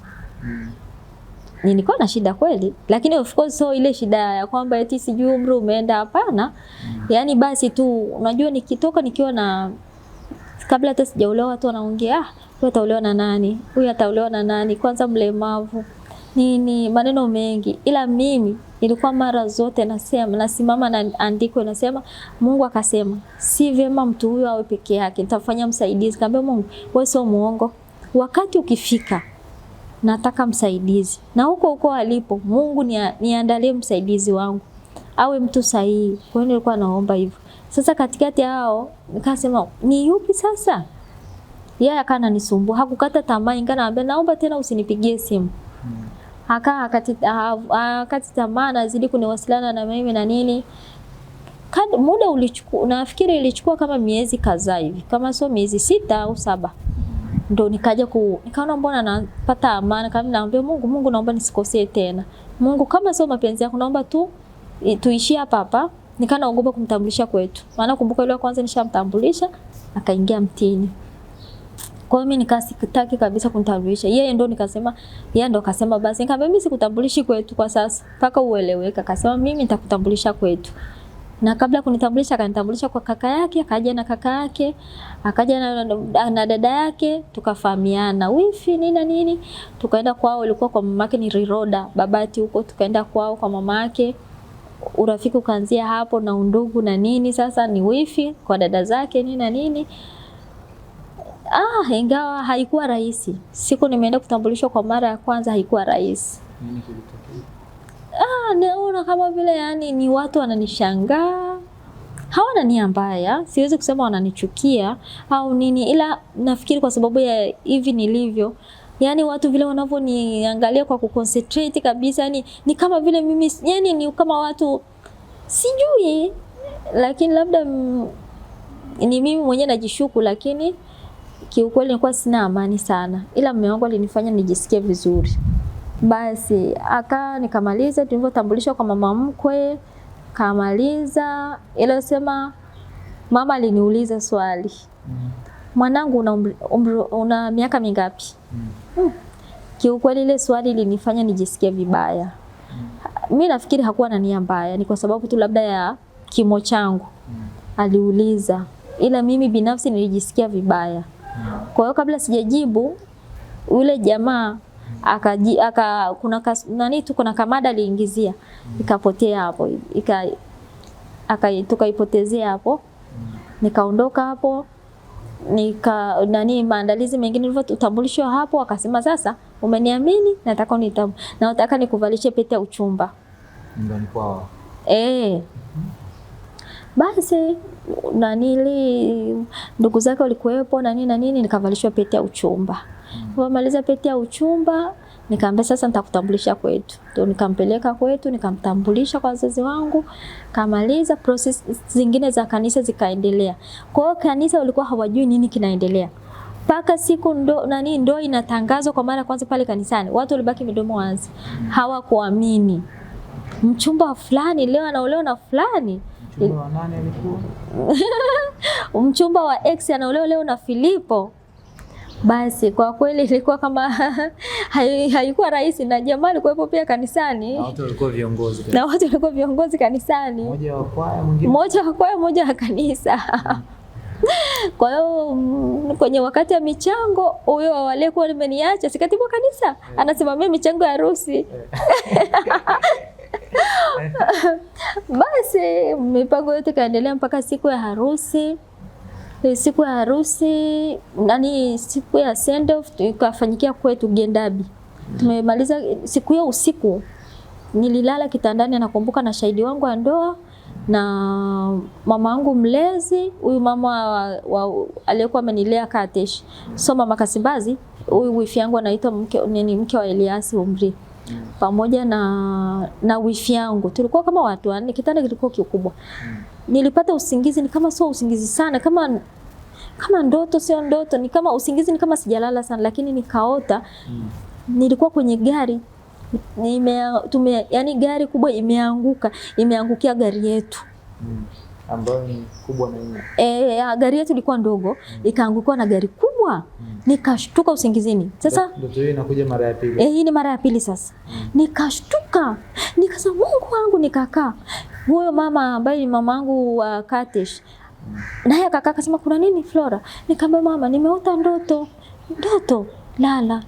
Nilikuwa na shida kweli, lakini of course so ile shida ya kwamba eti sijui umri umeenda, hapana. Yaani basi tu unajua nikitoka nikiwa na kabla hata sijaolewa watu wanaongea, huyu ataolewa na nani? Huyu ataolewa na nani? Kwanza mlemavu. Nini maneno mengi. Ila mimi ilikuwa mara zote nasimama na andiko nasema, Mungu akasema si vyema mtu huyu awe peke yake, nitafanya msaidizi. Kaambia Mungu, wewe sio muongo. Wakati ukifika nataka msaidizi. Na huko alipo Mungu niandalie msaidizi wangu, awe mtu sahihi. Kwa hiyo nilikuwa naomba hivyo. Sasa katikati hao nikasema ni yupi sasa? Yeye akana nisumbua, hakukata tamaa, inganaambia naomba tena usinipigie simu. Akati tamaa, nazidi kuniwasiliana na mimi na nini. Muda ulichukua, nafikiri ilichukua kama miezi kadhaa hivi, kama sio miezi 6 au 7. Ndio nikaona mbona napata amani, kama naambia Mungu naomba nisikosee tena. Mungu, kama sio mapenzi yako naomba tu tuishie hapa. Nikanaogopa kumtambulisha kwetu. Maana kumbuka yule kwanza nishamtambulisha akaingia mtini. Kwa hiyo mimi nikasikitaki kabisa kumtambulisha. Yeye ndo akasema basi. Nikamwambia mimi sikutambulishi kwetu kwa sasa, mpaka ueleweke. Akasema mimi nitakutambulisha kwetu. Na kabla kunitambulisha akanitambulisha kwa kaka yake, akaja na kaka yake, akaja na dada yake, tukafahamiana. Wifi nini. Tukaenda kwao, ilikuwa kwa mamake ni Riroda, Babati huko, tukaenda kwao kwa mamake. Urafiki ukaanzia hapo na undugu na nini, sasa ni wifi kwa dada zake nini. Ingawa haikuwa rahisi. Siku nimeenda kutambulishwa kwa mara ya kwanza haikuwa rahisi. Nini kilitokea? Naona kama vile yani ni watu wananishangaa. Hawana nia mbaya, siwezi kusema wananichukia au nini, ila nafikiri kwa sababu ya hivi nilivyo. Yani watu vile wanavyoniangalia kwa kuconcentrate kabisa, yani ni kama vile mimi, yani ni kama watu sijui, lakini labda ni mimi mwenyewe najishuku, lakini kiukweli nilikuwa sina amani sana, ila mume wangu alinifanya nijisikie vizuri. Basi nikamaliza, tulivyotambulishwa kwa mama mkwe, kamaliza. Ila sema mama aliniuliza swali, mwanangu una miaka mingapi? Kiukweli ile swali linifanya nijisikie vibaya. Mimi nafikiri hakuwa na nia mbaya, ni kwa sababu tu labda ya kimo changu aliuliza, ila mimi binafsi nilijisikia vibaya. Kwa hiyo kabla sijajibu, yule jamaa kuna kamada aliingizia, ikapotea hapo, tukaipotezea hapo. Nikaondoka hapo, maandalizi mengine nilivyotambulishwa hapo, akasema sasa umeniamini, nataka nikuvalishe pete ya uchumba. Ndani kwao. Basi ndugu zake walikuwepo na nini, nikavalishwa pete ya uchumba. Nilipomaliza pete ya uchumba, nikamwambia sasa nitakutambulisha kwetu. Ndio nikampeleka kwetu, nikamtambulisha kwa wazazi wangu. Kamaliza, process zingine za kanisa zikaendelea. Kwa hiyo kanisa walikuwa hawajui nini kinaendelea. Paka siku ndo inatangazwa kwa mara kwanza pale kanisani, watu walibaki midomo wazi. Hawakuamini. Mchumba fulani leo anaolewa na fulani. Mchumba wa nani alikuwa? Mchumba wa ex anaolewa leo na Filipo. Basi kwa kweli ilikuwa kama haikuwa rahisi, na jamaa alikuwepo pia kanisani. Na watu walikuwa viongozi kanisani. Mmoja wa kwaya, mwingine. Mmoja wa kwaya, mmoja wa kanisa. Kwa hiyo kwenye wakati ya michango, huyo aliyekuwa nimeniacha sikatibu kanisa anasimamia michango ya harusi. Basi mipango yote kaendelea mpaka siku ya harusi. Siku ya send off ikafanyikia kwetu Gendabi. Tumemaliza siku hiyo usiku. Nililala kitandani, nakumbuka na shahidi wangu wa ndoa na mama yangu mlezi, huyu mama aliyekuwa amenilea Katesh. So mama Kasimbazi, huyu wifi yangu anaitwa mke wa Eliasi Umri. Pamoja na wifi yangu. Tulikuwa kama watu wanne, kitanda kilikuwa kikubwa. Nilipata usingizi, ni kama sio usingizi sana, kama ndoto sio ndoto, ni kama usingizi, ni kama sijalala sana, lakini nikaota nilikuwa kwenye gari. Yani gari kubwa imeangukia gari yetu. Ambayo ni kubwa na nini? Gari yetu ilikuwa ndogo, ikaangukiwa na gari kubwa. Nikashtuka usingizini. Sasa ndoto hiyo inakuja mara ya pili. Hii ni mara ya pili sasa. Nikashtuka. Nikasema Mungu wangu, nikakaa. Huyo mama ambaye ni mamangu wa Katesh, naye akakaa akasema kuna nini Flora? Nikamwambia mama, nimeota ndoto.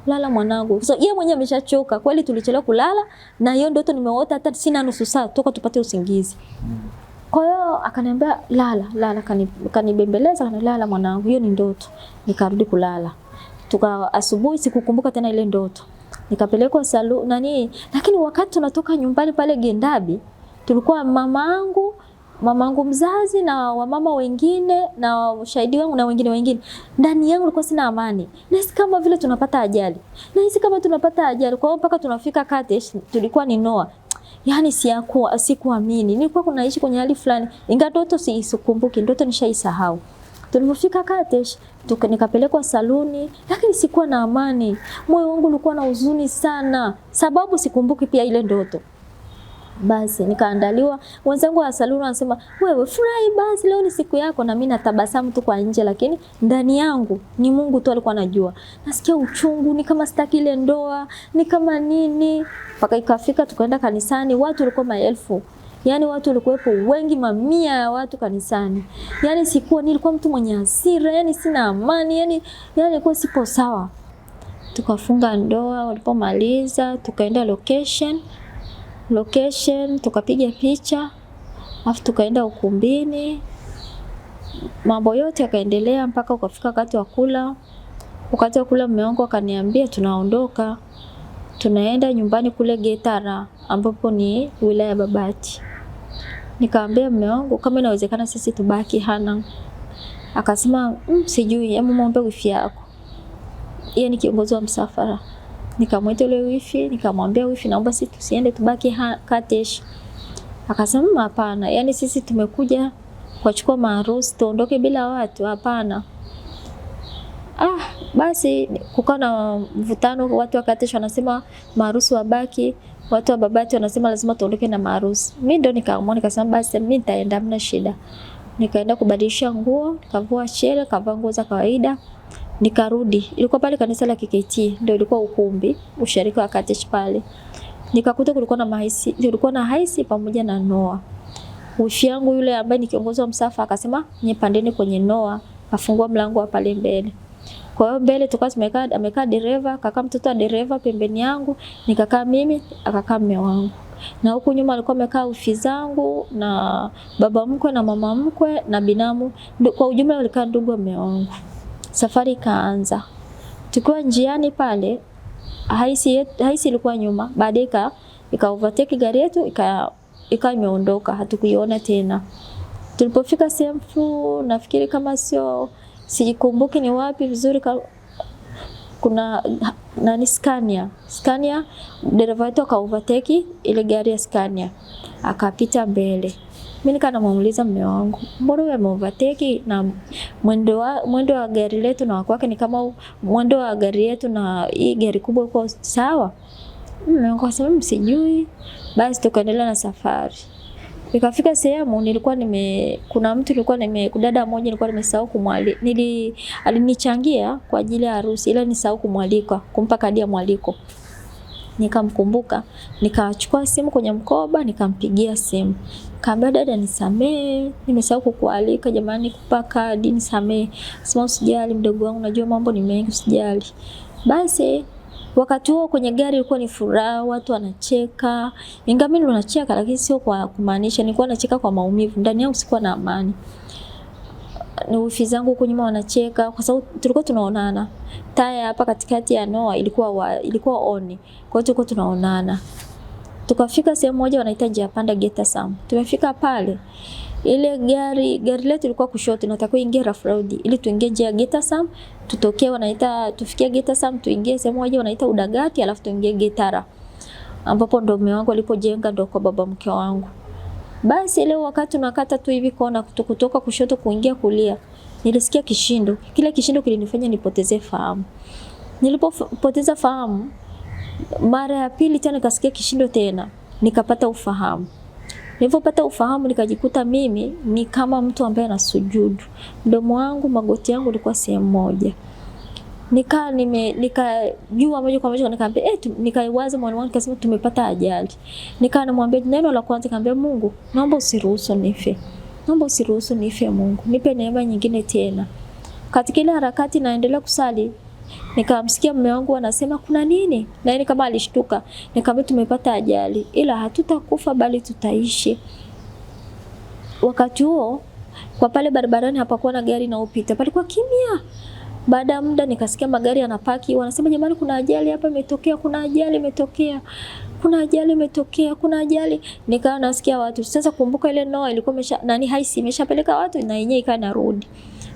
Lala mwanangu. So yeye mwenyewe ameshachoka. Kweli tulichelewa kulala, na hiyo ndoto nimeota hata sina nusu saa toka tupate usingizi. Kwa hiyo akaniambia lala, kanibembeleza, lala mwanangu, hiyo ni ndoto. Nikarudi kulala. Asubuhi sikukumbuka tena ile ndoto. Nikapelekwa lakini wakati tunatoka nyumbani pale Gendabi, tulikuwa mamangu mzazi na wamama wengine na shahidi wangu na wengine. Ndani yangu nilikuwa sina amani. Nahisi kama vile tunapata ajali. Kwa hiyo mpaka tunafika Katesh, tulikuwa ni Noa. Yaani sikuamini. Nilikuwa kunaishi kwenye hali fulani. Ingawa ndoto sikumbuki, ndoto nishaisahau. Tulipofika Katesh, nikapelekwa saluni, lakini sikuwa na amani. Moyo wangu ulikuwa na huzuni sana, sababu sikumbuki pia ile ndoto. Basi nikaandaliwa, wenzangu wa saluni wanasema, "Wewe furahi basi, leo ni siku yako." Na mimi natabasamu tu kwa nje, lakini ndani yangu ni Mungu tu alikuwa anajua. Nasikia uchungu, ni kama sitaki ile ndoa, ni kama nini. Mpaka ikafika tukaenda kanisani, watu walikuwa maelfu. Yaani watu walikuwepo wengi, mamia ya watu kanisani. Yaani nilikuwa mtu mwenye hasira, yaani sina amani, yaani nilikuwa sipo sawa. Tukafunga ndoa, walipomaliza tukaenda location tukapiga picha, afu tukaenda ukumbini. Mambo yote yakaendelea mpaka ukafika wakati wa kula. Wakati wa kula mume wangu akaniambia tunaondoka. Tunaenda nyumbani kule Getara ambapo ni wilaya ya Babati. Nikamwambia mume wangu kama inawezekana sisi tubaki Hanang. Akasema sijui, hebu muombe wifi yako. Yeye ni kiongozi wa msafara. Nikamwita yule wifi, nikamwambia wifi, naomba sisi tusiende, tubaki Katesh. Akasema hapana, yani sisi tumekuja kuchukua maharusi tuondoke bila watu, hapana. Basi kukawa na mvutano, watu wakatishwa wanasema maharusi wabaki, watu wa Babati wanasema lazima tuondoke na maharusi. Mimi ndo nikaamua nikasema basi mimi nitaenda, hamna shida. Nikaenda kubadilisha nguo, kavua shele, kavaa nguo za kawaida, nikarudi. Ilikuwa pale kanisa la KKT, ndio ilikuwa ukumbi, usharika wa Katesh pale. Nikakuta kulikuwa na haisi pamoja na Noah. Wifi yangu yule ambaye ni kiongozi wa msafa akasema nyepandeni kwenye Noah, afungua mlango wa pale mbele. Kwa hiyo mbele tukawa tumekaa, amekaa dereva, kaka mtoto wa dereva pembeni yangu, nikakaa mimi, akakaa mume wangu. Na huku nyuma alikuwa amekaa wifi zangu na baba mkwe na mama mkwe na binamu. Kwa ujumla walikaa ndugu wa mume wangu. Safari ikaanza. Tukiwa njiani pale, haisi ilikuwa nyuma, baadaye ika-overtake gari yetu, ikawa imeondoka, hatukuiona tena. Tulipofika sehemu, nafikiri kama sijikumbuki ni wapi vizuri, kuna Scania, dereva wetu aka-overtake ile gari ya Scania, akapita mbele. Mimi nikamuuliza mume wangu, mbona wewe ume-overtake na mwendo wa gari letu na wake ni kama mwendo wa gari yetu na hii gari kubwa uko sawa? Mume wangu akasema msijui. Basi tukaendelea na safari. Nikafika sehemu kuna mtu dada mmoja nilikuwa nimesahau kumwalika. Alinichangia kwa ajili ya harusi, ila nisahau kumwalika, kumpa kadi ya mwaliko. Nikamkumbuka, nikachukua simu kwenye mkoba, nikampigia simu. Kaambia dada nisamee, nimesahau kukualika jamani, kupa kadi nisamee. Sema usijali mdogo wangu, najua mambo ni mengi, usijali. Basi wakati huo kwenye gari ilikuwa ni furaha, watu wanacheka. Ingawa mimi nacheka lakini sio kwa kumaanisha, nilikuwa nacheka kwa maumivu. Ndani yangu sikuwa na amani. Ni wifi zangu huko nyuma wanacheka kwa sababu tulikuwa tunaonana. Taya hapa katikati ya Noah ilikuwa on. Kwa hiyo tulikuwa tunaonana. Tukafika sehemu moja wanaita njia panda Getasam. Tumefika pale. Ile gari letu ilikuwa kushoto, tunatakiwa ingie Rough Road ili tuingie njia Getasam, tufikie Getasam, tuingie sehemu moja wanaita Udagati, alafu tuingie Getara. Ambapo ndo mume wangu alipojenga, ndo kwa baba mke wangu. Basi leo wakati tunakata tu hivi kona kutoka kushoto kuingia kulia, nilisikia kishindo. Kile kishindo kilinifanya nipoteze fahamu. Nilipopoteza fahamu, mara ya pili tena nikasikia kishindo tena, nikapata ufahamu. Nilipopata ufahamu nikajikuta mimi ni kama mtu ambaye anasujudu. Mdomo wangu, magoti yangu ilikuwa sehemu moja. Nikajua moja kwa moja nikamwambia nikaiwaza moyo wangu nikasema tumepata ajali. Namwambia neno la kwanza nikamwambia Mungu, naomba usiruhusu nife. Naomba usiruhusu nife Mungu. Nipe neema nyingine tena. Katika ile harakati naendelea kusali, nikamsikia mume wangu anasema kuna nini? Na yeye kama alishtuka. Nikamwambia tumepata ajali, ila hatutakufa bali tutaishi. Wakati huo kwa pale barabarani hapakuwa na gari inaopita. Palikuwa kimya. Baada ya muda nikasikia magari yanapaki, wanasema jamani kuna ajali hapa imetokea, kuna ajali imetokea. Kuna ajali imetokea, kuna ajali. Nikawa nasikia watu. Sasa kumbuka ile Noah ilikuwa haisi imeshapeleka watu na yenyewe ikawa narudi.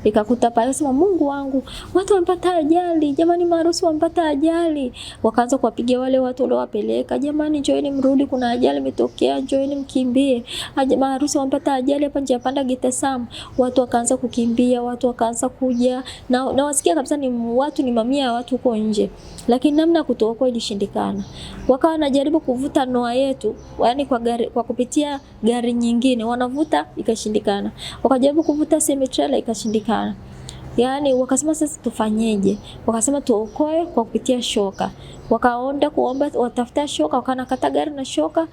Nikakuta pale sema Mungu wangu, watu wamepata ajali, jamani maharusi wamepata ajali. Wakaanza kuwapigia wale watu waliowapeleka, jamani njoeni mrudi kuna ajali imetokea, njoeni mkimbie. Maharusi wamepata ajali hapa njia panda Getasam. Watu wakaanza kukimbia, watu wakaanza kuja. Na wasikia kabisa ni watu ni mamia ya watu huko nje. Lakini namna kutoka ilishindikana. Wakawa wanajaribu kuvuta Noah yetu, yani kwa kupitia gari nyingine, wanavuta ikashindikana. Wakajaribu kuvuta semi trailer ikashindikana. Yani wakasema sasa tufanyeje? Wakasema tuokoe kwa kupitia shoka. Wakaenda kuomba watafuta shoka, wakanakata gari na shoka.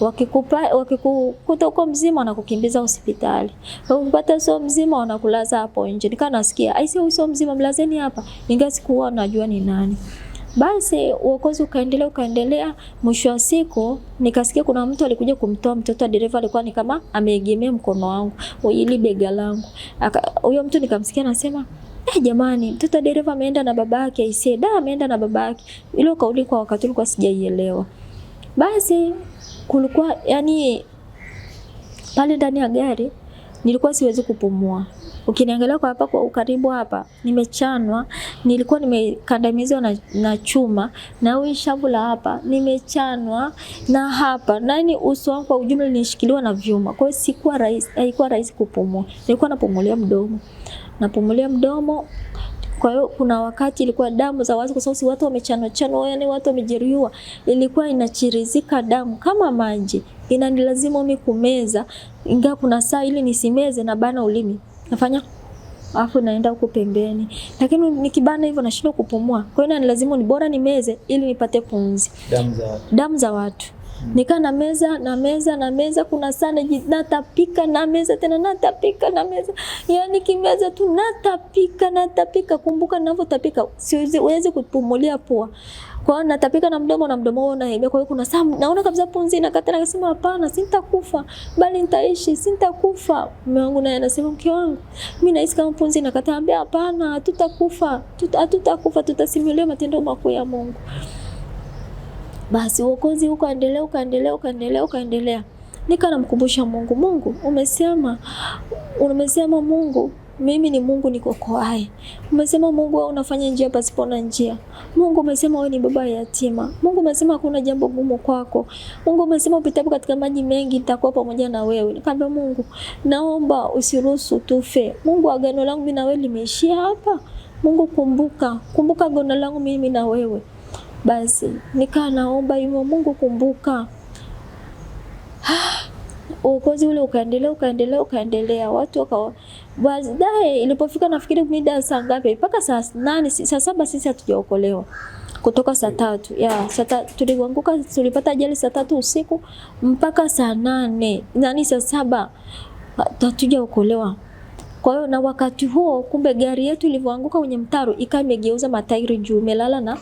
Wakikukuta uko mzima wanakukimbiza hospitali. Wakipata sio mzima wanakulaza hapo nje. Nikaa nasikia, "Aisee sio mzima mlazeni hapa." Ingawa sikuwa najua ni nani. Basi uokozi ukaendelea. Mwisho wa siku nikasikia kuna mtu alikuja kumtoa mtoto wa dereva, alikuwa ni kama ameegemea mkono wangu ili bega langu. Huyo mtu nikamsikia anasema, jamani mtoto wa dereva ameenda na babake." Aisee, ameenda na babake. Ile kauli kwa wakati ulikuwa sijaielewa. Basi kulikuwa yani pale ndani ya gari nilikuwa siwezi kupumua. Ukiniangalia kwa hapa kwa ukaribu hapa, nimechanwa, nilikuwa nimekandamizwa na chuma, na hii shavu la hapa nimechanwa, na hapa nani uso wangu kwa ujumla nilishikiliwa na vyuma. Kwa hiyo haikuwa rahisi kupumua. Nilikuwa napumulia mdomo. Kwa hiyo kuna wakati ilikuwa damu za wazi, kwa sababu watu wamechanwa, yani watu wamejeruhiwa, ilikuwa inachirizika damu kama maji. Inanilazimu mimi kumeza, ingawa kuna saa ili nisimeze na bana ulimi. Nafanya afu naenda huko pembeni. Lakini nikibana hivyo nashindwa kupumua. Kwa hiyo inanilazimu ni bora nimeze ili nipate pumzi. Damu za watu. Nika na meza kuna sana natapika na meza tena natapika na meza. Yani kimeza tu natapika. Kumbuka ninavyotapika siwezi kupumulia pua. Kwa hiyo natapika na mdomo unaibia. Kwa hiyo kuna saa naona kabisa pumzi inakata, nasema hapana, sintakufa bali nitaishi, sintakufa. Mume wangu naye anasema mke wangu, mimi nahisi kama pumzi inakata. Ambia hapana, hatutakufa, tutasimulia matendo makuu ya Mungu. Basi uokozi ukaendelea. Nika namkumbusha Mungu, umesema Mungu, mimi ni Mungu nikokoaye. Umesema Mungu wewe unafanya njia pasipo na njia. Mungu umesema wewe ni baba yatima. Mungu umesema hakuna jambo gumu kwako. Mungu umesema upitapo katika maji mengi nitakuwa pamoja na wewe. Nikamwambia Mungu, naomba usiruhusu tufe. Mungu, agano langu mimi na wewe limeishia hapa. Mungu kumbuka agano langu mimi na wewe. Basi nikaa naomba hivyo, Mungu kumbuka. Uokozi ule ukaendelea. Watu baadaye ilipofika nafikiri mida saa ngapi? Mpaka saa 8, saa 7 sisi hatujaokolewa. Kutoka saa 3. Tulianguka, tulipata ajali saa 3 usiku mpaka saa 8. Saa 7 hatujaokolewa. Kwa hiyo na wakati huo kumbe gari yetu ilivyoanguka kwenye mtaro ikawa imegeuza matairi juu, imelala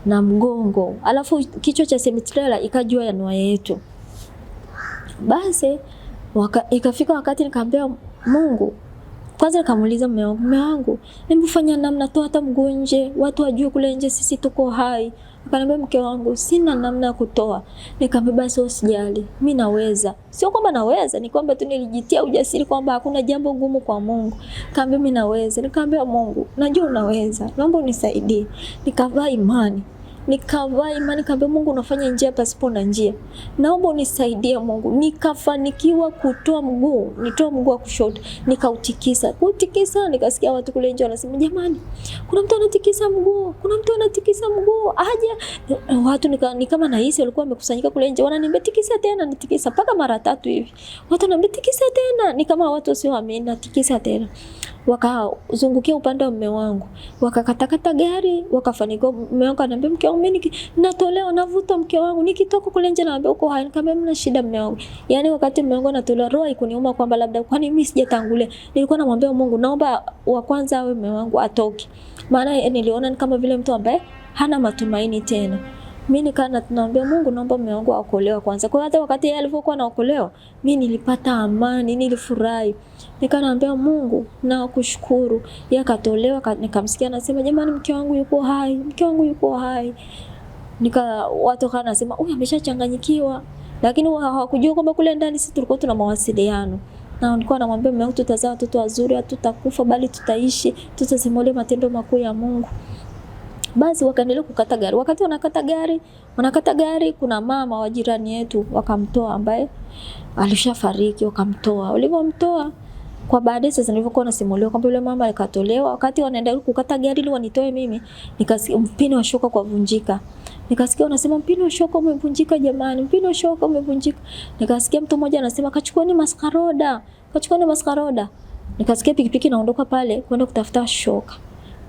na mgongo. Alafu kichwa cha semi-trailer ikajua ya nua yetu. Basi ikafika wakati nikamwambia Mungu, kwanza nikamuuliza mume wangu, nimefanya namna toa hata mguu nje, watu wajue kule nje sisi tuko hai. Akaniambia mke wangu, sina namna ya kutoa. Nikamwambia basi usijali, mimi naweza. Sio kwamba naweza, ni kwamba tu nilijitia ujasiri kwamba hakuna jambo gumu kwa Mungu. Nikamwambia mimi naweza. Nikamwambia Mungu, najua unaweza, naomba unisaidie. Nikavaa imani. Nikamwambia Mungu, unafanya njia pasipo na njia. Naomba unisaidie Mungu. Nikafanikiwa kutoa mguu, nitoa mguu wa kushoto, nikautikisa. Nikasikia watu kule nje wanasema, jamani, kuna mtu anatikisa mguu. Aje. Watu ni kama nahisi walikuwa wamekusanyika kule nje, wananiambia tikisa tena, nitikisa mpaka mara 3 hivi. Watu wananiambia tikisa tena, ni kama watu sio waamini, tikisa tena. Wakazungukia upande wa mume wangu, wakakatakata gari, wakafanikiwa. Mume wangu ananiambia mke wangu, mimi natolewa, navuta mke wangu, nikitoka kule nje naambia uko hai. Nikamwambia mna shida mume wangu. Yani wakati mume wangu anatolewa, roho ikuniuma kwamba labda kwani mimi sijatangulia. Nilikuwa namwambia Mungu, naomba wa kwanza awe mume wangu atoke. Maana niliona ni kama vile mtu ambaye hana matumaini tena. Mimi nikana tunaambia Mungu, naomba mume wangu aokolewe kwanza. Kwa hata wakati yeye alipokuwa anaokolewa, mimi nilipata amani, nilifurahi. Nikanaambia Mungu, na kushukuru. Yeye akatolewa, nikamsikia anasema, jamani, mke wangu yuko hai. Watu kana nasema, huyu ameshachanganyikiwa. Lakini hawakujua kwamba kule ndani sisi tulikuwa tuna mawasiliano. Na nilikuwa namwambia mume wangu, tutazaa watoto wazuri, hatutakufa bali tutaishi, tutasimulia matendo makuu ya Mungu. Basi wakaendelea kukata gari. Wakati wanakata gari, kuna mama wa jirani yetu wakamtoa, ambaye alishafariki, wakamtoa. Walipomtoa, kwa baadaye sasa nilivyokuwa nasimuliwa kwamba yule mama alikatolewa, wakati wanaendelea kukata gari ili wanitoe mimi, nikasikia mpini wa shoka kuvunjika. Nikasikia wanasema mpini wa shoka umevunjika jamani, mpini wa shoka umevunjika. Nikasikia mtu mmoja anasema kachukueni maskaroda. Nikasikia pikipiki naondoka pale kwenda kutafuta shoka.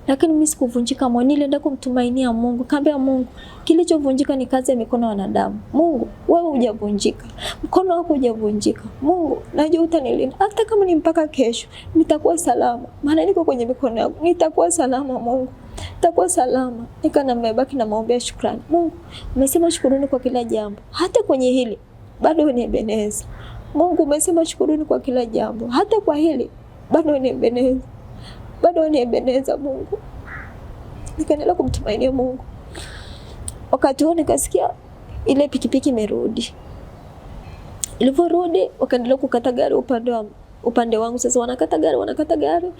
Lakini mimi sikuvunjika moyo, nilienda kumtumainia Mungu. Kaambia Mungu, kilichovunjika ni kazi ya mikono ya wanadamu. Mungu, wewe hujavunjika. Mkono wako hujavunjika. Mungu, najua utanilinda. Hata kama ni mpaka kesho, nitakuwa salama. Maana niko kwenye mikono yako. Nitakuwa salama Mungu. Nitakuwa salama. Nimebaki na maombi ya shukrani. Mungu, umesema shukuruni kwa kila jambo. Hata kwenye hili bado unibeneza. Mungu, umesema shukuruni kwa kila jambo. Hata kwa hili bado unibeneza Mungu. Nikaendelea kumtumainia Mungu. Wakati huo nikasikia ile pikipiki imerudi. Ilivyorudi wakaendelea kukata gari upande upande wangu sasa wanakata gari.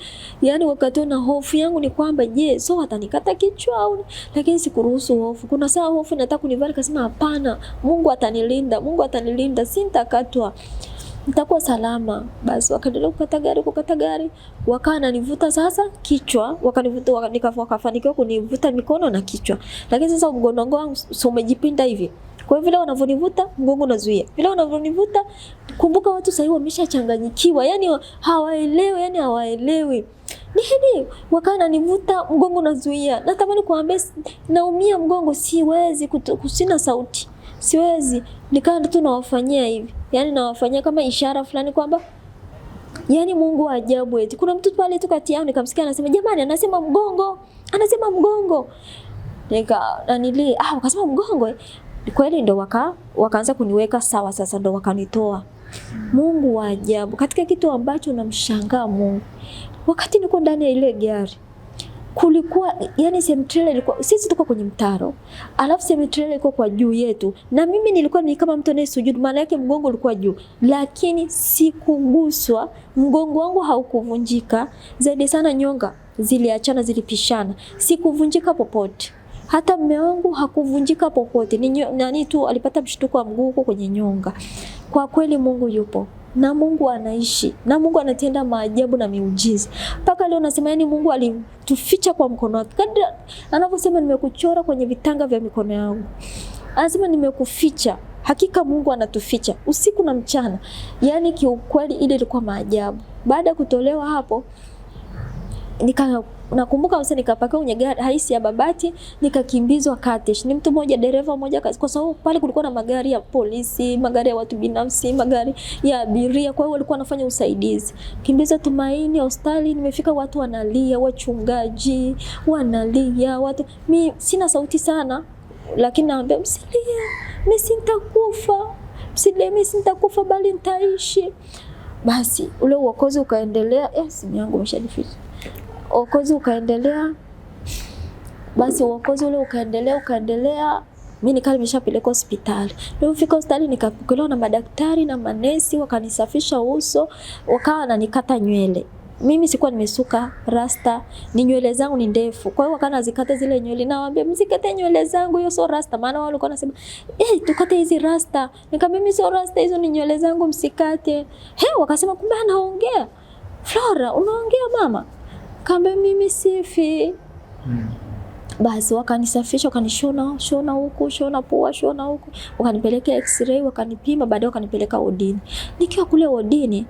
Yaani wakati na hofu yangu ni kwamba je, so atanikata kichwa au, lakini sikuruhusu hofu. Kuna saa hofu nataka kunivali, kasema hapana, Mungu atanilinda, sintakatwa, nitakuwa salama. Basi wakaendelea kukata gari, wakawa wananivuta sasa kichwa, wakafanikiwa kunivuta mikono na kichwa. Lakini sasa mgongo wangu sio umejipinda hivi. Kwa hivyo vile wanavyonivuta mgongo unazuia. Vile wanavyonivuta, kumbuka watu sasa hivi wameshachanganyikiwa. Yaani hawaelewi. Nini? Wakawa wananivuta mgongo unazuia. Natamani kuambia naumia mgongo, siwezi kusina sauti. Siwezi. Nikawa tu nawafanyia hivi. Yaani nawafanyia kama ishara fulani kwamba yaani Mungu wa ajabu eti. Kuna mtu pale tu kati yao nikamsikia anasema, "Jamani, anasema mgongo." Wakasema mgongo. Kweli ndo wakaanza kuniweka sawa, sasa ndo wakanitoa. Mungu wa ajabu. Katika kitu ambacho namshangaa Mungu. Wakati niko ndani ya ile gari, kulikuwa yani semi-trailer ilikuwa, sisi tuko kwenye mtaro, alafu semi-trailer ilikuwa kwa juu yetu, na mimi nilikuwa ni kama mtu anayesujudu, maana yake mgongo ulikuwa juu, lakini sikuguswa, mgongo wangu haukuvunjika, zaidi sana nyonga ziliachana, zilipishana, sikuvunjika popote. Hata mume wangu hakuvunjika popote, nani tu alipata mshtuko wa mguu huko kwenye nyonga. Kwa kweli Mungu yupo. Na Mungu anaishi, na Mungu anatenda maajabu na miujiza. Mpaka leo nasema yani Mungu alituficha kwa mkono wake. Kadri anavyosema nimekuchora kwenye vitanga vya mikono yangu, anasema nimekuficha. Hakika Mungu anatuficha usiku na mchana. Yani kiukweli ile ilikuwa maajabu. Baada ya kutolewa hapo, nakumbuka msanii nikapaka kwenye gari haisi ya Babati, nikakimbizwa Katesh. Ni mtu mmoja, dereva mmoja, kwa sababu pale kulikuwa na magari ya polisi, magari ya watu binafsi, magari ya abiria, kwa hiyo walikuwa wanafanya usaidizi. Kimbizwa Tumaini hospitali, nimefika watu wanalia, wachungaji wanalia, watu, mimi sina sauti sana, lakini naambia msilie, mimi sintakufa bali nitaishi. Basi ule uokozi ukaendelea. Simu yangu imeshadificha. Uokozi ukaendelea. Basi uokozi ule ukaendelea. Mimi nikaa nimeshapelekwa hospitali. Nilipofika hospitali nikapokelewa na madaktari na manesi, wakanisafisha uso, wakawa wananikata nywele. Mimi sikuwa nimesuka rasta, ni nywele zangu ni ndefu. Kwa hiyo wakana zikata zile nywele, nawaambia msikate nywele zangu, hiyo sio rasta. Maana wao walikuwa wanasema, tukate hizi rasta." Nikamwambia mimi sio rasta, hizo ni nywele zangu, msikate. Wakasema kumbe anaongea. "Flora, unaongea mama?" Kambe mimi sifi. Basi wakanisafisha, wakanishona huku, shona pua, shona huku, wakanipeleka x-ray, wakanipima, baadaye wakanipeleka wodini. Nikiwa kule wodini,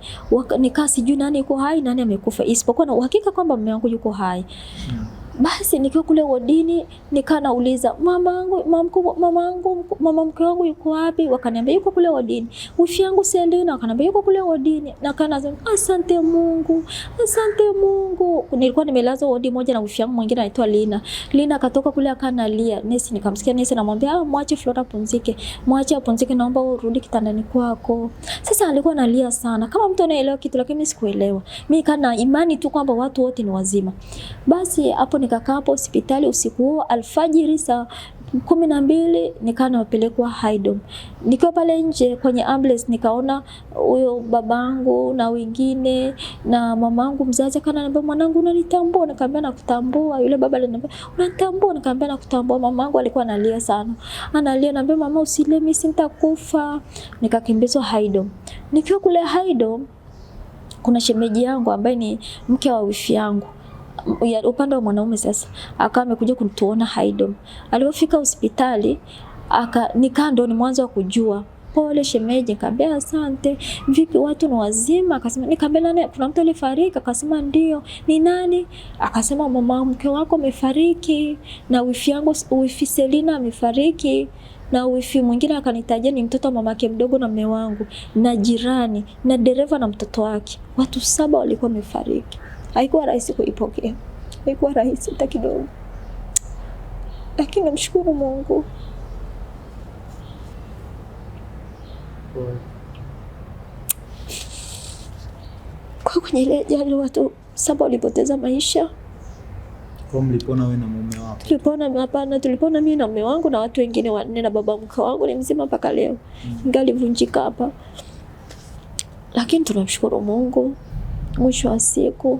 nikaa sijui nani yuko hai, nani amekufa, isipokuwa na uhakika kwamba mume wangu yuko hai. Basi nikiwa kule wodini, nikaa nauliza, mama mke wangu yuko wapi? Wakaniambia yuko kule wodini. Wifi yangu Selina, wakaniambia yuko kule wodini. Na kana nasema asante Mungu. Nilikuwa nimelazwa wodi moja na wifi yangu mwingine anaitwa Lina akatoka kule akanalia. Nesi nikamsikia nesi anamwambia, "Mwache Flora apumzike. Mwache apumzike, naomba urudi kitandani kwako." Sasa alikuwa analia sana, kama mtu anaelewa kitu, lakini mimi sikuelewa. Mimi kana imani tu kwamba watu wote ni wazima. Basi hapo nikakaa hapo hospitali usiku huo, alfajiri saa 12 nikaa napelekwa Haydom. Nikiwa pale nje kwenye ambulance nikaona huyo babangu na wengine na mamangu mzazi, kana ananiambia, "Mwanangu, unanitambua?" Nikamwambia nakutambua. Yule baba aliniambia, "Unanitambua?" Nikamwambia nakutambua. Mamangu alikuwa analia sana. Analia, ananiambia, "Mama, usilie, mimi sintakufa." Nikakimbizwa Haydom. Nikiwa kule Haydom, kuna shemeji yangu ambaye ni mke wa wifi yangu, ya upande wa mwanaume, sasa akawa amekuja kunituona Haydom. Alipofika hospitali nikaa ndo ni mwanzo wa kujua, "Pole shemeji." Nikamwambia asante. "Vipi, watu ni wazima?" Akasema. Nikamwambia, "Nani, kuna mtu alifariki?" Akasema ndio. "Ni nani?" Akasema, "Mama mke wako amefariki, na wifi Selina amefariki, na wifi mwingine akanitajia ni mtoto wa mamake mdogo na mume wangu, na jirani, na dereva na mtoto wake. Watu 7 walikuwa wamefariki." Haikuwa rahisi kuipokea. Haikuwa rahisi hata kidogo. Lakini namshukuru Mungu. Kwa kwenye ile ajali watu 7 walipoteza maisha. Kwa mlipona wewe na mume wako? Tulipona mimi na mume wangu na watu wengine 4, na baba mke wangu ni mzima mpaka leo. Ngalivunjika hapa. Lakini tunamshukuru Mungu, mwisho wa siku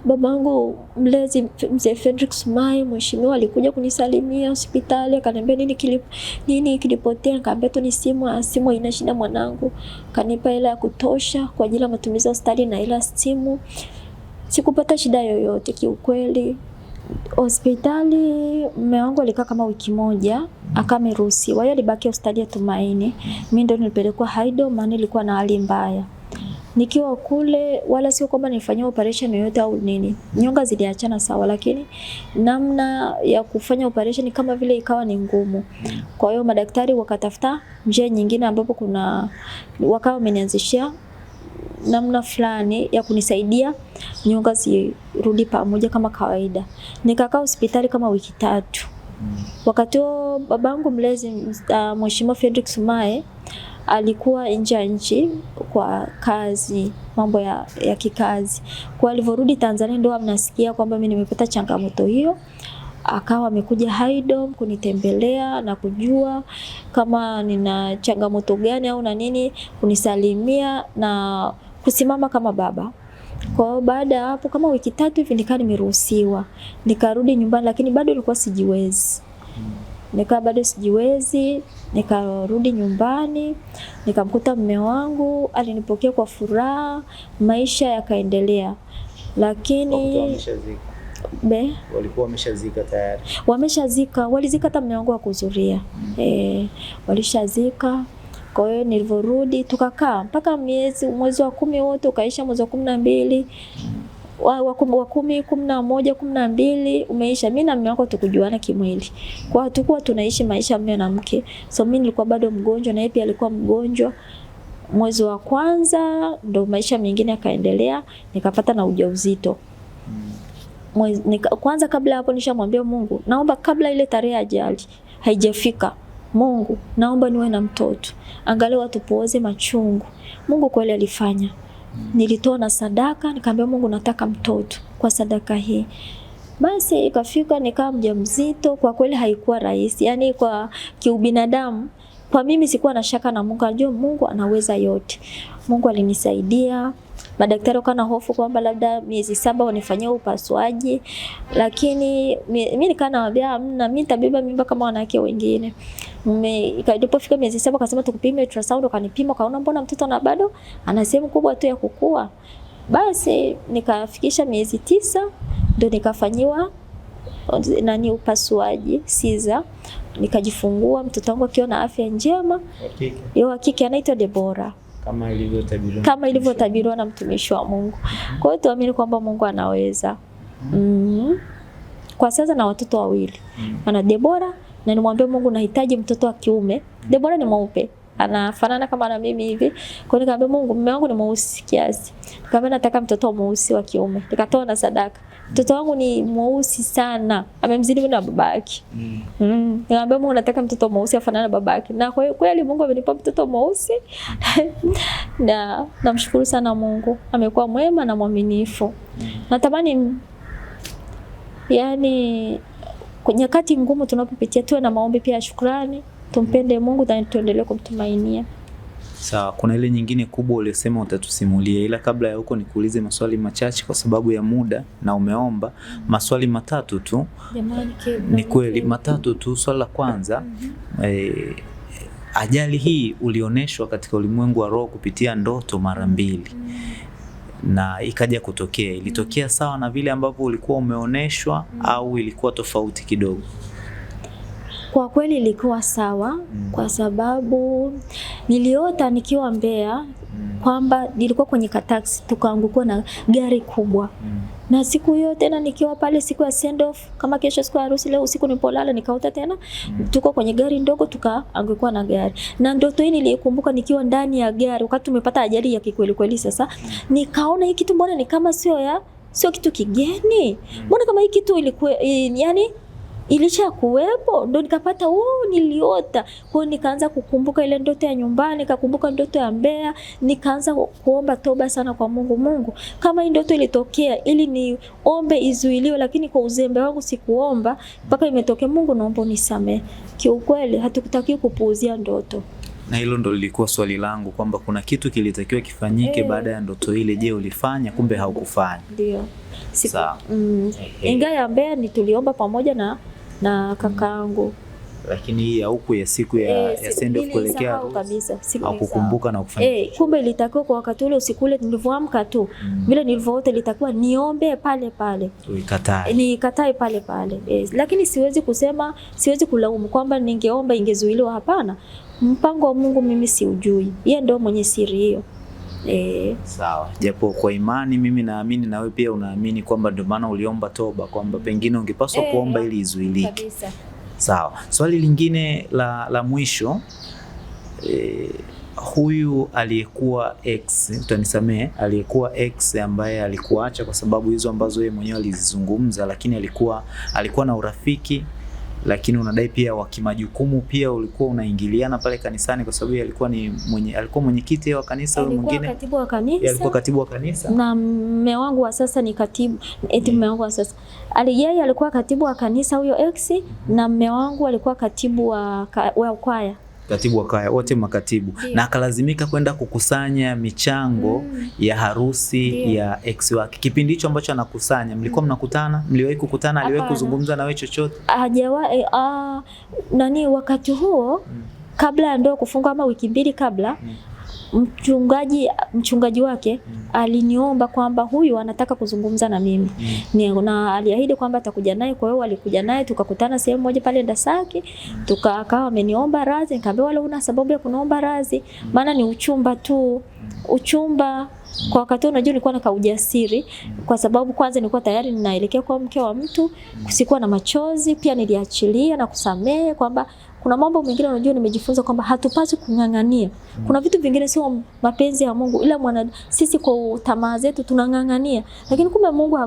babangu mlezi Mzee Fredrick Sumaye mheshimiwa alikuja kunisalimia hospitali, akaniambia nini kilipotea. Nikamwambia tu ni simu ina shida mwanangu. Kanipa hela ya kutosha kwa ajili ya matumizi ya hospitali na hela simu. Sikupata shida yoyote kiukweli. Hospitali mume wangu alikaa kama wiki moja akameruhusiwa. Yeye alibaki hospitali ya Tumaini. Mimi ndo nilipelekwa Haido maana nilikuwa na hali mbaya. Nikiwa kule wala sio kwamba nifanyia operation yoyote au nini. Nyonga ziliachana sawa, lakini namna ya kufanya operation kama vile ikawa ni ngumu. Kwa hiyo madaktari wakatafuta njia nyingine ambapo wakawa wamenianzishia namna fulani ya kunisaidia nyonga zirudi pamoja kama kawaida. Nikakaa hospitali kama wiki 3. Wakati huo babangu mlezi Mheshimiwa Fredrick Sumaye alikuwa nje ya nchi kwa kazi, mambo ya kikazi. Kwa alivyorudi Tanzania ndio mnasikia kwamba mimi nimepata changamoto hiyo. Akawa amekuja Haido kunitembelea na kujua kama nina changamoto gani au na nini, kunisalimia na kusimama kama baba. Kwa hiyo baada ya hapo kama wiki 3 hivi nikaa nimeruhusiwa. Nikarudi nyumbani lakini bado nilikuwa sijiwezi. Bado sijiwezi, nikarudi nyumbani, nikamkuta mume wangu, alinipokea kwa furaha, maisha yakaendelea. Lakini walikuwa wameshazika tayari. Walizika hata mume wangu hakuhudhuria. Walishazika. Kwa hiyo nilivyorudi tukakaa mpaka mwezi wa 10 wote ukaisha, mwezi wa 12 wa 10, 11, 12 umeisha. Mimi na mume wangu tukujuana kimwili. Kwa hatukuwa tunaishi maisha mume na mke. So mimi nilikuwa bado mgonjwa na yeye pia alikuwa mgonjwa. Mwezi wa kwanza ndo maisha mengine yakaendelea, nikapata na ujauzito. Kwanza kabla hapo nishamwambia Mungu, naomba kabla ile tarehe ajali haijafika, Mungu naomba niwe na mtoto. Angalau tupooze machungu. Mungu kweli alifanya. Nilitoa na sadaka, nikamwambia Mungu nataka mtoto kwa sadaka hii. Basi ikafika nikaa mjamzito. Kwa kweli haikuwa rahisi. Yaani kwa kiubinadamu, kwa mimi sikuwa na shaka na Mungu, najua Mungu anaweza yote. Mungu alinisaidia. Madaktari wakana hofu kwamba labda miezi 7 wanifanyia upasuaji, lakini mimi nikaa nawaambia hamna, mimi nitabeba mimba kama wanawake wengine. Ilipofika miezi 7 akasema tukupime ultrasound, wakanipima kaona mbona mtoto na bado ana sehemu kubwa tu ya kukua. Basi nikafikisha miezi 9 ndio nikafanyiwa upasuaji Caesar, nikajifungua mtoto wangu akiwa na afya njema. Wa kike anaitwa Deborah. Kama ilivyotabiriwa na mtumishi wa Mungu. Kwa hiyo tuamini kwamba Mungu anaweza. Kwa sasa na watoto 2. Ana Deborah na nimwambia Mungu nahitaji mtoto wa kiume. Deborah ni mweupe, anafanana kama na mimi hivi. Kwa hiyo nikamwambia Mungu, mume wangu ni mweusi kiasi. Nikamwambia nataka mtoto mweusi wa kiume. Nikatoa na sadaka. Mtoto wangu ni mweusi sana, amemzidi na babake. Nikamwambia Mungu nataka mtoto mweusi afanane na babake. Na kwa hiyo kweli Mungu amenipa mtoto mweusi. Na namshukuru sana Mungu. Amekuwa mwema na mwaminifu. Natamani yani kwa nyakati ngumu tunapopitia tuwe na maombi pia ya shukrani, tumpende Mungu na tuendelee kumtumainia. Sawa, kuna ile nyingine kubwa uliyosema utatusimulia, ila kabla ya huko nikuulize maswali machache kwa sababu ya muda na umeomba maswali 3 tu. Jamani, ni kweli 3 tu. Swali la kwanza, ajali hii ulioneshwa katika ulimwengu wa roho kupitia ndoto mara 2 na ikaja kutokea. Ilitokea sawa na vile ambavyo ulikuwa umeoneshwa au ilikuwa tofauti kidogo? Kwa kweli ilikuwa sawa kwa sababu niliota nikiwa Mbeya kwamba nilikuwa kwenye taxi tukaanguka na gari kubwa. Na siku hiyo tena nikiwa pale siku ya send off, kama kesho siku ya harusi, leo usiku nilipolala nikaota tena tuko kwenye gari ndogo tukaanguka na gari. Na ndoto hii nilikumbuka nikiwa ndani ya gari wakati tumepata ajali ya kikweli kweli. Sasa nikaona hii kitu mbona ni kama sio kitu kigeni. Mbona kama hii kitu ilikuwa yani ilisha kuwepo, ndo nikapata niliota. Kwa nikaanza kukumbuka ile ndoto ya nyumbani, nikakumbuka ndoto ya Mbeya, nikaanza kuomba toba sana kwa Mungu. Mungu, kama hii ndoto ilitokea ili niombe izuiliwe, lakini kwa uzembe wangu sikuomba mpaka imetokea. Mungu naomba unisamehe. Kiukweli hatukutaki kupuuzia ndoto. Na hilo ndo lilikuwa swali langu kwamba kuna kitu kilitakiwa kifanyike baada ya ndoto ile. Je, ulifanya? Kumbe haukufanya. Ndio. Sawa. Ingawa ya Mbeya ni tuliomba pamoja na kakaangu. Lakini hii ya huku ya siku ya send off kuelekea kabisa. Hakukumbuka na kufanya. Kumbe ilitakiwa kwa wakati ule usiku ule nilivyoamka tu. Vile nilivyoota ilitakiwa niombe pale pale. Nikatae pale pale. Lakini siwezi kulaumu kwamba ningeomba ingezuiliwa, hapana. Mpango wa Mungu mimi siujui. Yeye ndio mwenye siri hiyo. Sawa. Japo kwa imani mimi naamini na wewe pia unaamini kwamba ndio maana uliomba toba, kwamba pengine ungepaswa kuomba ili izuilike. Kabisa. Sawa. Swali lingine la mwisho, huyu aliyekuwa ex, utanisamee, aliyekuwa ex ambaye alikuacha kwa sababu hizo ambazo yeye mwenyewe alizizungumza, lakini alikuwa na urafiki, lakini unadai pia wa kimajukumu pia ulikuwa unaingiliana pale kanisani kwa sababu alikuwa mwenyekiti wa kanisa, yule mwingine alikuwa katibu wa kanisa, na mume wangu wa sasa ni katibu. Mume wangu wa sasa yeye alikuwa katibu wa kanisa huyo ex, na mume wangu alikuwa katibu wa kwaya. Katibu wa kwaya, wote makatibu. Na akalazimika kwenda kukusanya michango ya harusi ya ex wake. Kipindi hicho ambacho anakusanya, mlikuwa mnakutana? Mliwahi kukutana? Aliwahi kuzungumza na wewe chochote? Hajawahi. Wakati huo kabla ya ndoa kufunga, ama wiki mbili kabla, mchungaji wake aliniomba kwamba huyu anataka kuzungumza na mimi. Na aliahidi kwamba atakuja naye, kwa hiyo alikuja naye, tukakutana sehemu moja pale Ndasaki, akawa ameniomba radhi. Nikamwambia wala una sababu ya kuniomba radhi, maana ni uchumba tu. Uchumba kwa wakati unajua nilikuwa na ujasiri kwa sababu kwanza nilikuwa tayari ninaelekea kwa mke wa mtu, sikuwa na machozi, pia niliachilia na kusamehe kwamba kuna mambo mengine unajua nimejifunza kwamba hatupaswi kung'ang'ania. Kuna vitu vingine sio mapenzi ya Mungu, ila sisi kwa tamaa zetu tunang'ang'ania. Lakini kumbe Mungu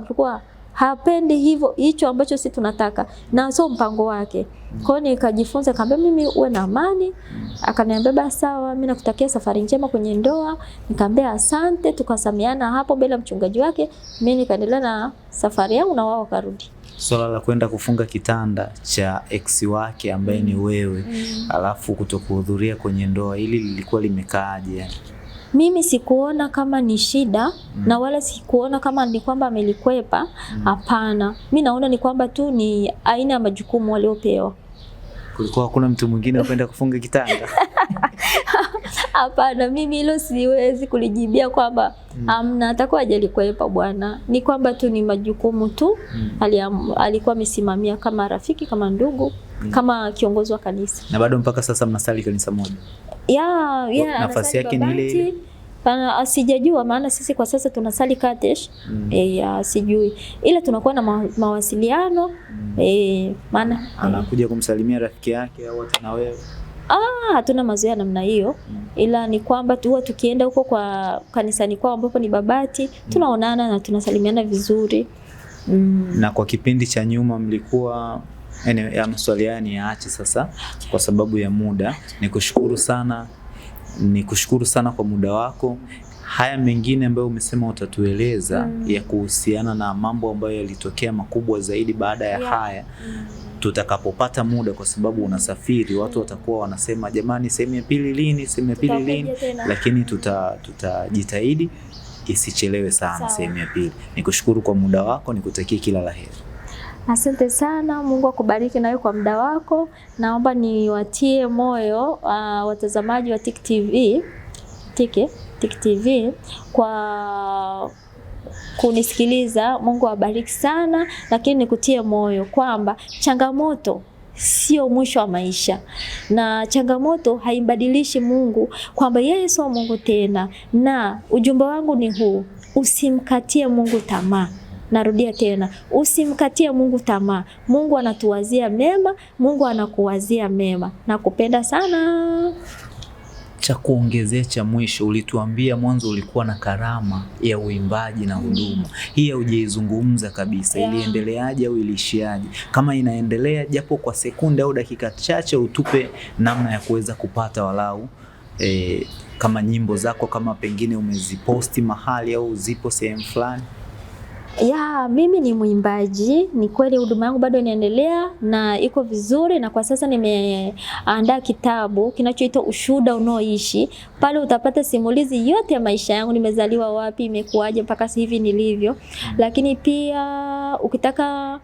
hapendi hivyo, hicho ambacho sisi tunataka, na sio mpango wake. Kwa hiyo nikajifunza, akamwambia mimi uwe na amani. Akaniambia basi sawa, mimi nakutakia safari njema kwenye ndoa. Nikamwambia asante, tukasameana hapo mbele ya mchungaji wake. Mimi nikaendelea na safari yangu na wao wakarudi. Swala la kwenda kufunga kitanda cha ex wake ambaye ni wewe, alafu kutokuhudhuria kwenye ndoa, ili lilikuwa limekaaje yani? Mimi sikuona kama ni shida na wala sikuona kama ni kwamba amelikwepa, hapana. Mimi naona ni kwamba tu ni aina ya majukumu waliopewa. Kulikuwa hakuna mtu mwingine anapenda kufunga kitanda? Hapana, mimi hilo siwezi kulijibia kwamba atakuwa hajalikwepa bwana. Ni kwamba tu ni majukumu tu. Alikuwa amesimamia kama rafiki, kama ndugu, kama kiongozi wa kanisa. Na bado mpaka sasa mnasali kanisa moja? Nafasi yake ni ile? Sijajua, maana sisi kwa sasa tunasali Katesh. Sijui. Ila tunakuwa na mawasiliano. Maana anakuja kumsalimia rafiki yake au hata na wewe? Hatuna mazoea namna hiyo. Ila ni kwamba tu tukienda huko kwa kanisani kwao ambapo ni Babati, tunaonana na tunasalimiana vizuri. Na kwa kipindi cha nyuma mlikuwa ya maswali haya niyaache sasa kwa sababu ya muda. Nikushukuru sana kwa muda wako. Haya mengine ambayo umesema utatueleza ya kuhusiana na mambo ambayo yalitokea makubwa zaidi baada ya haya, tutakapopata muda, kwa sababu unasafiri, watu watakuwa wanasema jamani, sehemu ya pili lini? Lakini tutajitahidi isichelewe sana sehemu ya pili. Nikushukuru kwa muda wako, nikutakie kila la heri. Asante sana, Mungu akubariki nawe kwa muda wako. Naomba niwatie moyo watazamaji wa Tiki TV kwa kunisikiliza. Mungu awabariki sana, lakini nikutie moyo kwamba changamoto sio mwisho wa maisha, na changamoto haimbadilishi Mungu kwamba yeye sio Mungu tena. Na ujumbe wangu ni huu: usimkatie Mungu tamaa. Narudia tena, usimkatie Mungu tamaa. Mungu anatuwazia mema, Mungu anakuwazia mema. Nakupenda sana. Cha kuongezea cha mwisho, ulituambia mwanzo ulikuwa na karama ya uimbaji na huduma. Hii haujaizungumza kabisa. Iliendeleaje au ilishiaje? Kama inaendelea, japo kwa sekunde au dakika chache, utupe namna ya kuweza kupata walau kama nyimbo zako, kama pengine umeziposti mahali au zipo sehemu fulani. Ya, mimi ni mwimbaji. Ni kweli huduma yangu bado inaendelea na iko vizuri, na kwa sasa nimeandaa kitabu kinachoitwa Ushuhuda Unaoishi. Pale utapata simulizi yote ya maisha yangu, nimezaliwa wapi, imekuwaje mpaka sasa hivi nilivyo. Lakini pia ukitaka,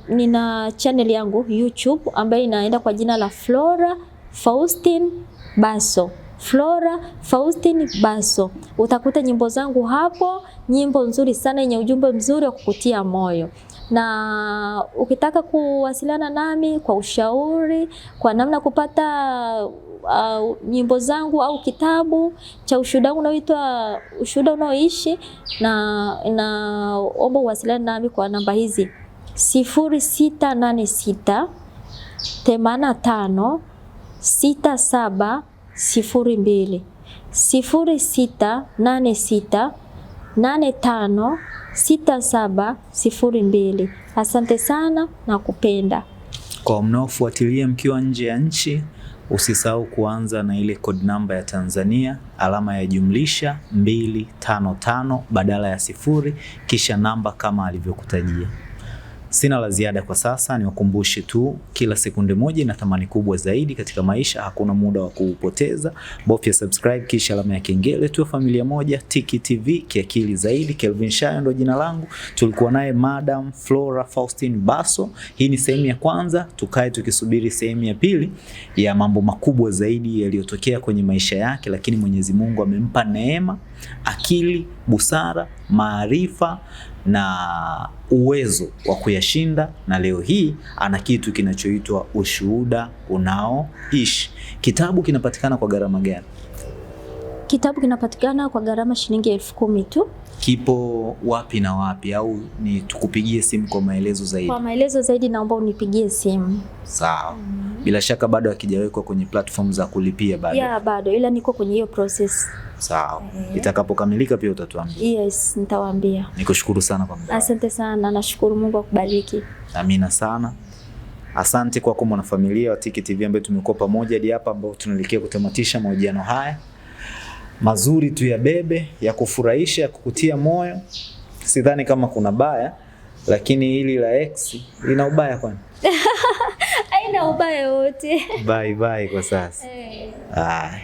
nina channel yangu YouTube ambayo inaenda kwa jina la Flora Faustine Basso. Flora Faustine Basso. Utakuta nyimbo zangu hapo, nyimbo nzuri sana yenye ujumbe mzuri wa kukutia moyo. Na ukitaka kuwasiliana nami kwa ushauri, kwa namna kupata nyimbo zangu au kitabu cha ushuhuda unaoitwa Ushuhuda Unaoishi, na naomba uwasiliane nami kwa namba hizi: 0686 85 6702, 0686 85 6702. Asante sana na kupenda. Kwa mnaofuatilia mkiwa nje ya nchi, usisahau kuanza na ile code number ya Tanzania alama ya jumlisha 255 badala ya 0 kisha namba kama alivyokutajia. Sina la ziada kwa sasa, niwakumbushe tu kila sekunde moja ina thamani kubwa zaidi katika maisha, hakuna muda wa kuupoteza. Bofya subscribe kisha alama ya kengele, tuwe familia moja. Tiki TV, kiakili zaidi. Kelvin Shayo ndo jina langu. Tulikuwa naye Madam Flora Faustine Basso. Hii ni sehemu ya kwanza, tukae tukisubiri sehemu ya pili ya mambo makubwa zaidi yaliyotokea kwenye maisha yake, lakini Mwenyezi Mungu amempa neema, akili, busara, maarifa na uwezo wa kuyashinda, na leo hii ana kitu kinachoitwa Ushuhuda Unaoishi. Kitabu kinapatikana kwa gharama gani? Kitabu kinapatikana kwa gharama shilingi 10,000 tu. Kipo wapi na wapi, au ni tukupigie simu kwa maelezo zaidi? Kwa maelezo zaidi naomba unipigie simu. Sawa. Bila shaka bado hakijawekwa kwenye platform za kulipia bado? Ya, bado, ila niko kwenye hiyo process. Sawa. Itakapokamilika pia utatuambia? Yes, nitawaambia. Nikushukuru sana kwa muda. Asante sana, nashukuru. Mungu akubariki. Amina sana. Asante kwako mwanafamilia wa Tiki TV ambaye tumekuwa pamoja hadi hapa, ambao tunaelekea kutamatisha mahojiano haya mazuri tu ya bebe, ya kufurahisha, ya kukutia moyo. Sidhani kama kuna baya, lakini hili la X lina ubaya kwani? Haina ubaya wote. Bye bye kwa sasa. Bye.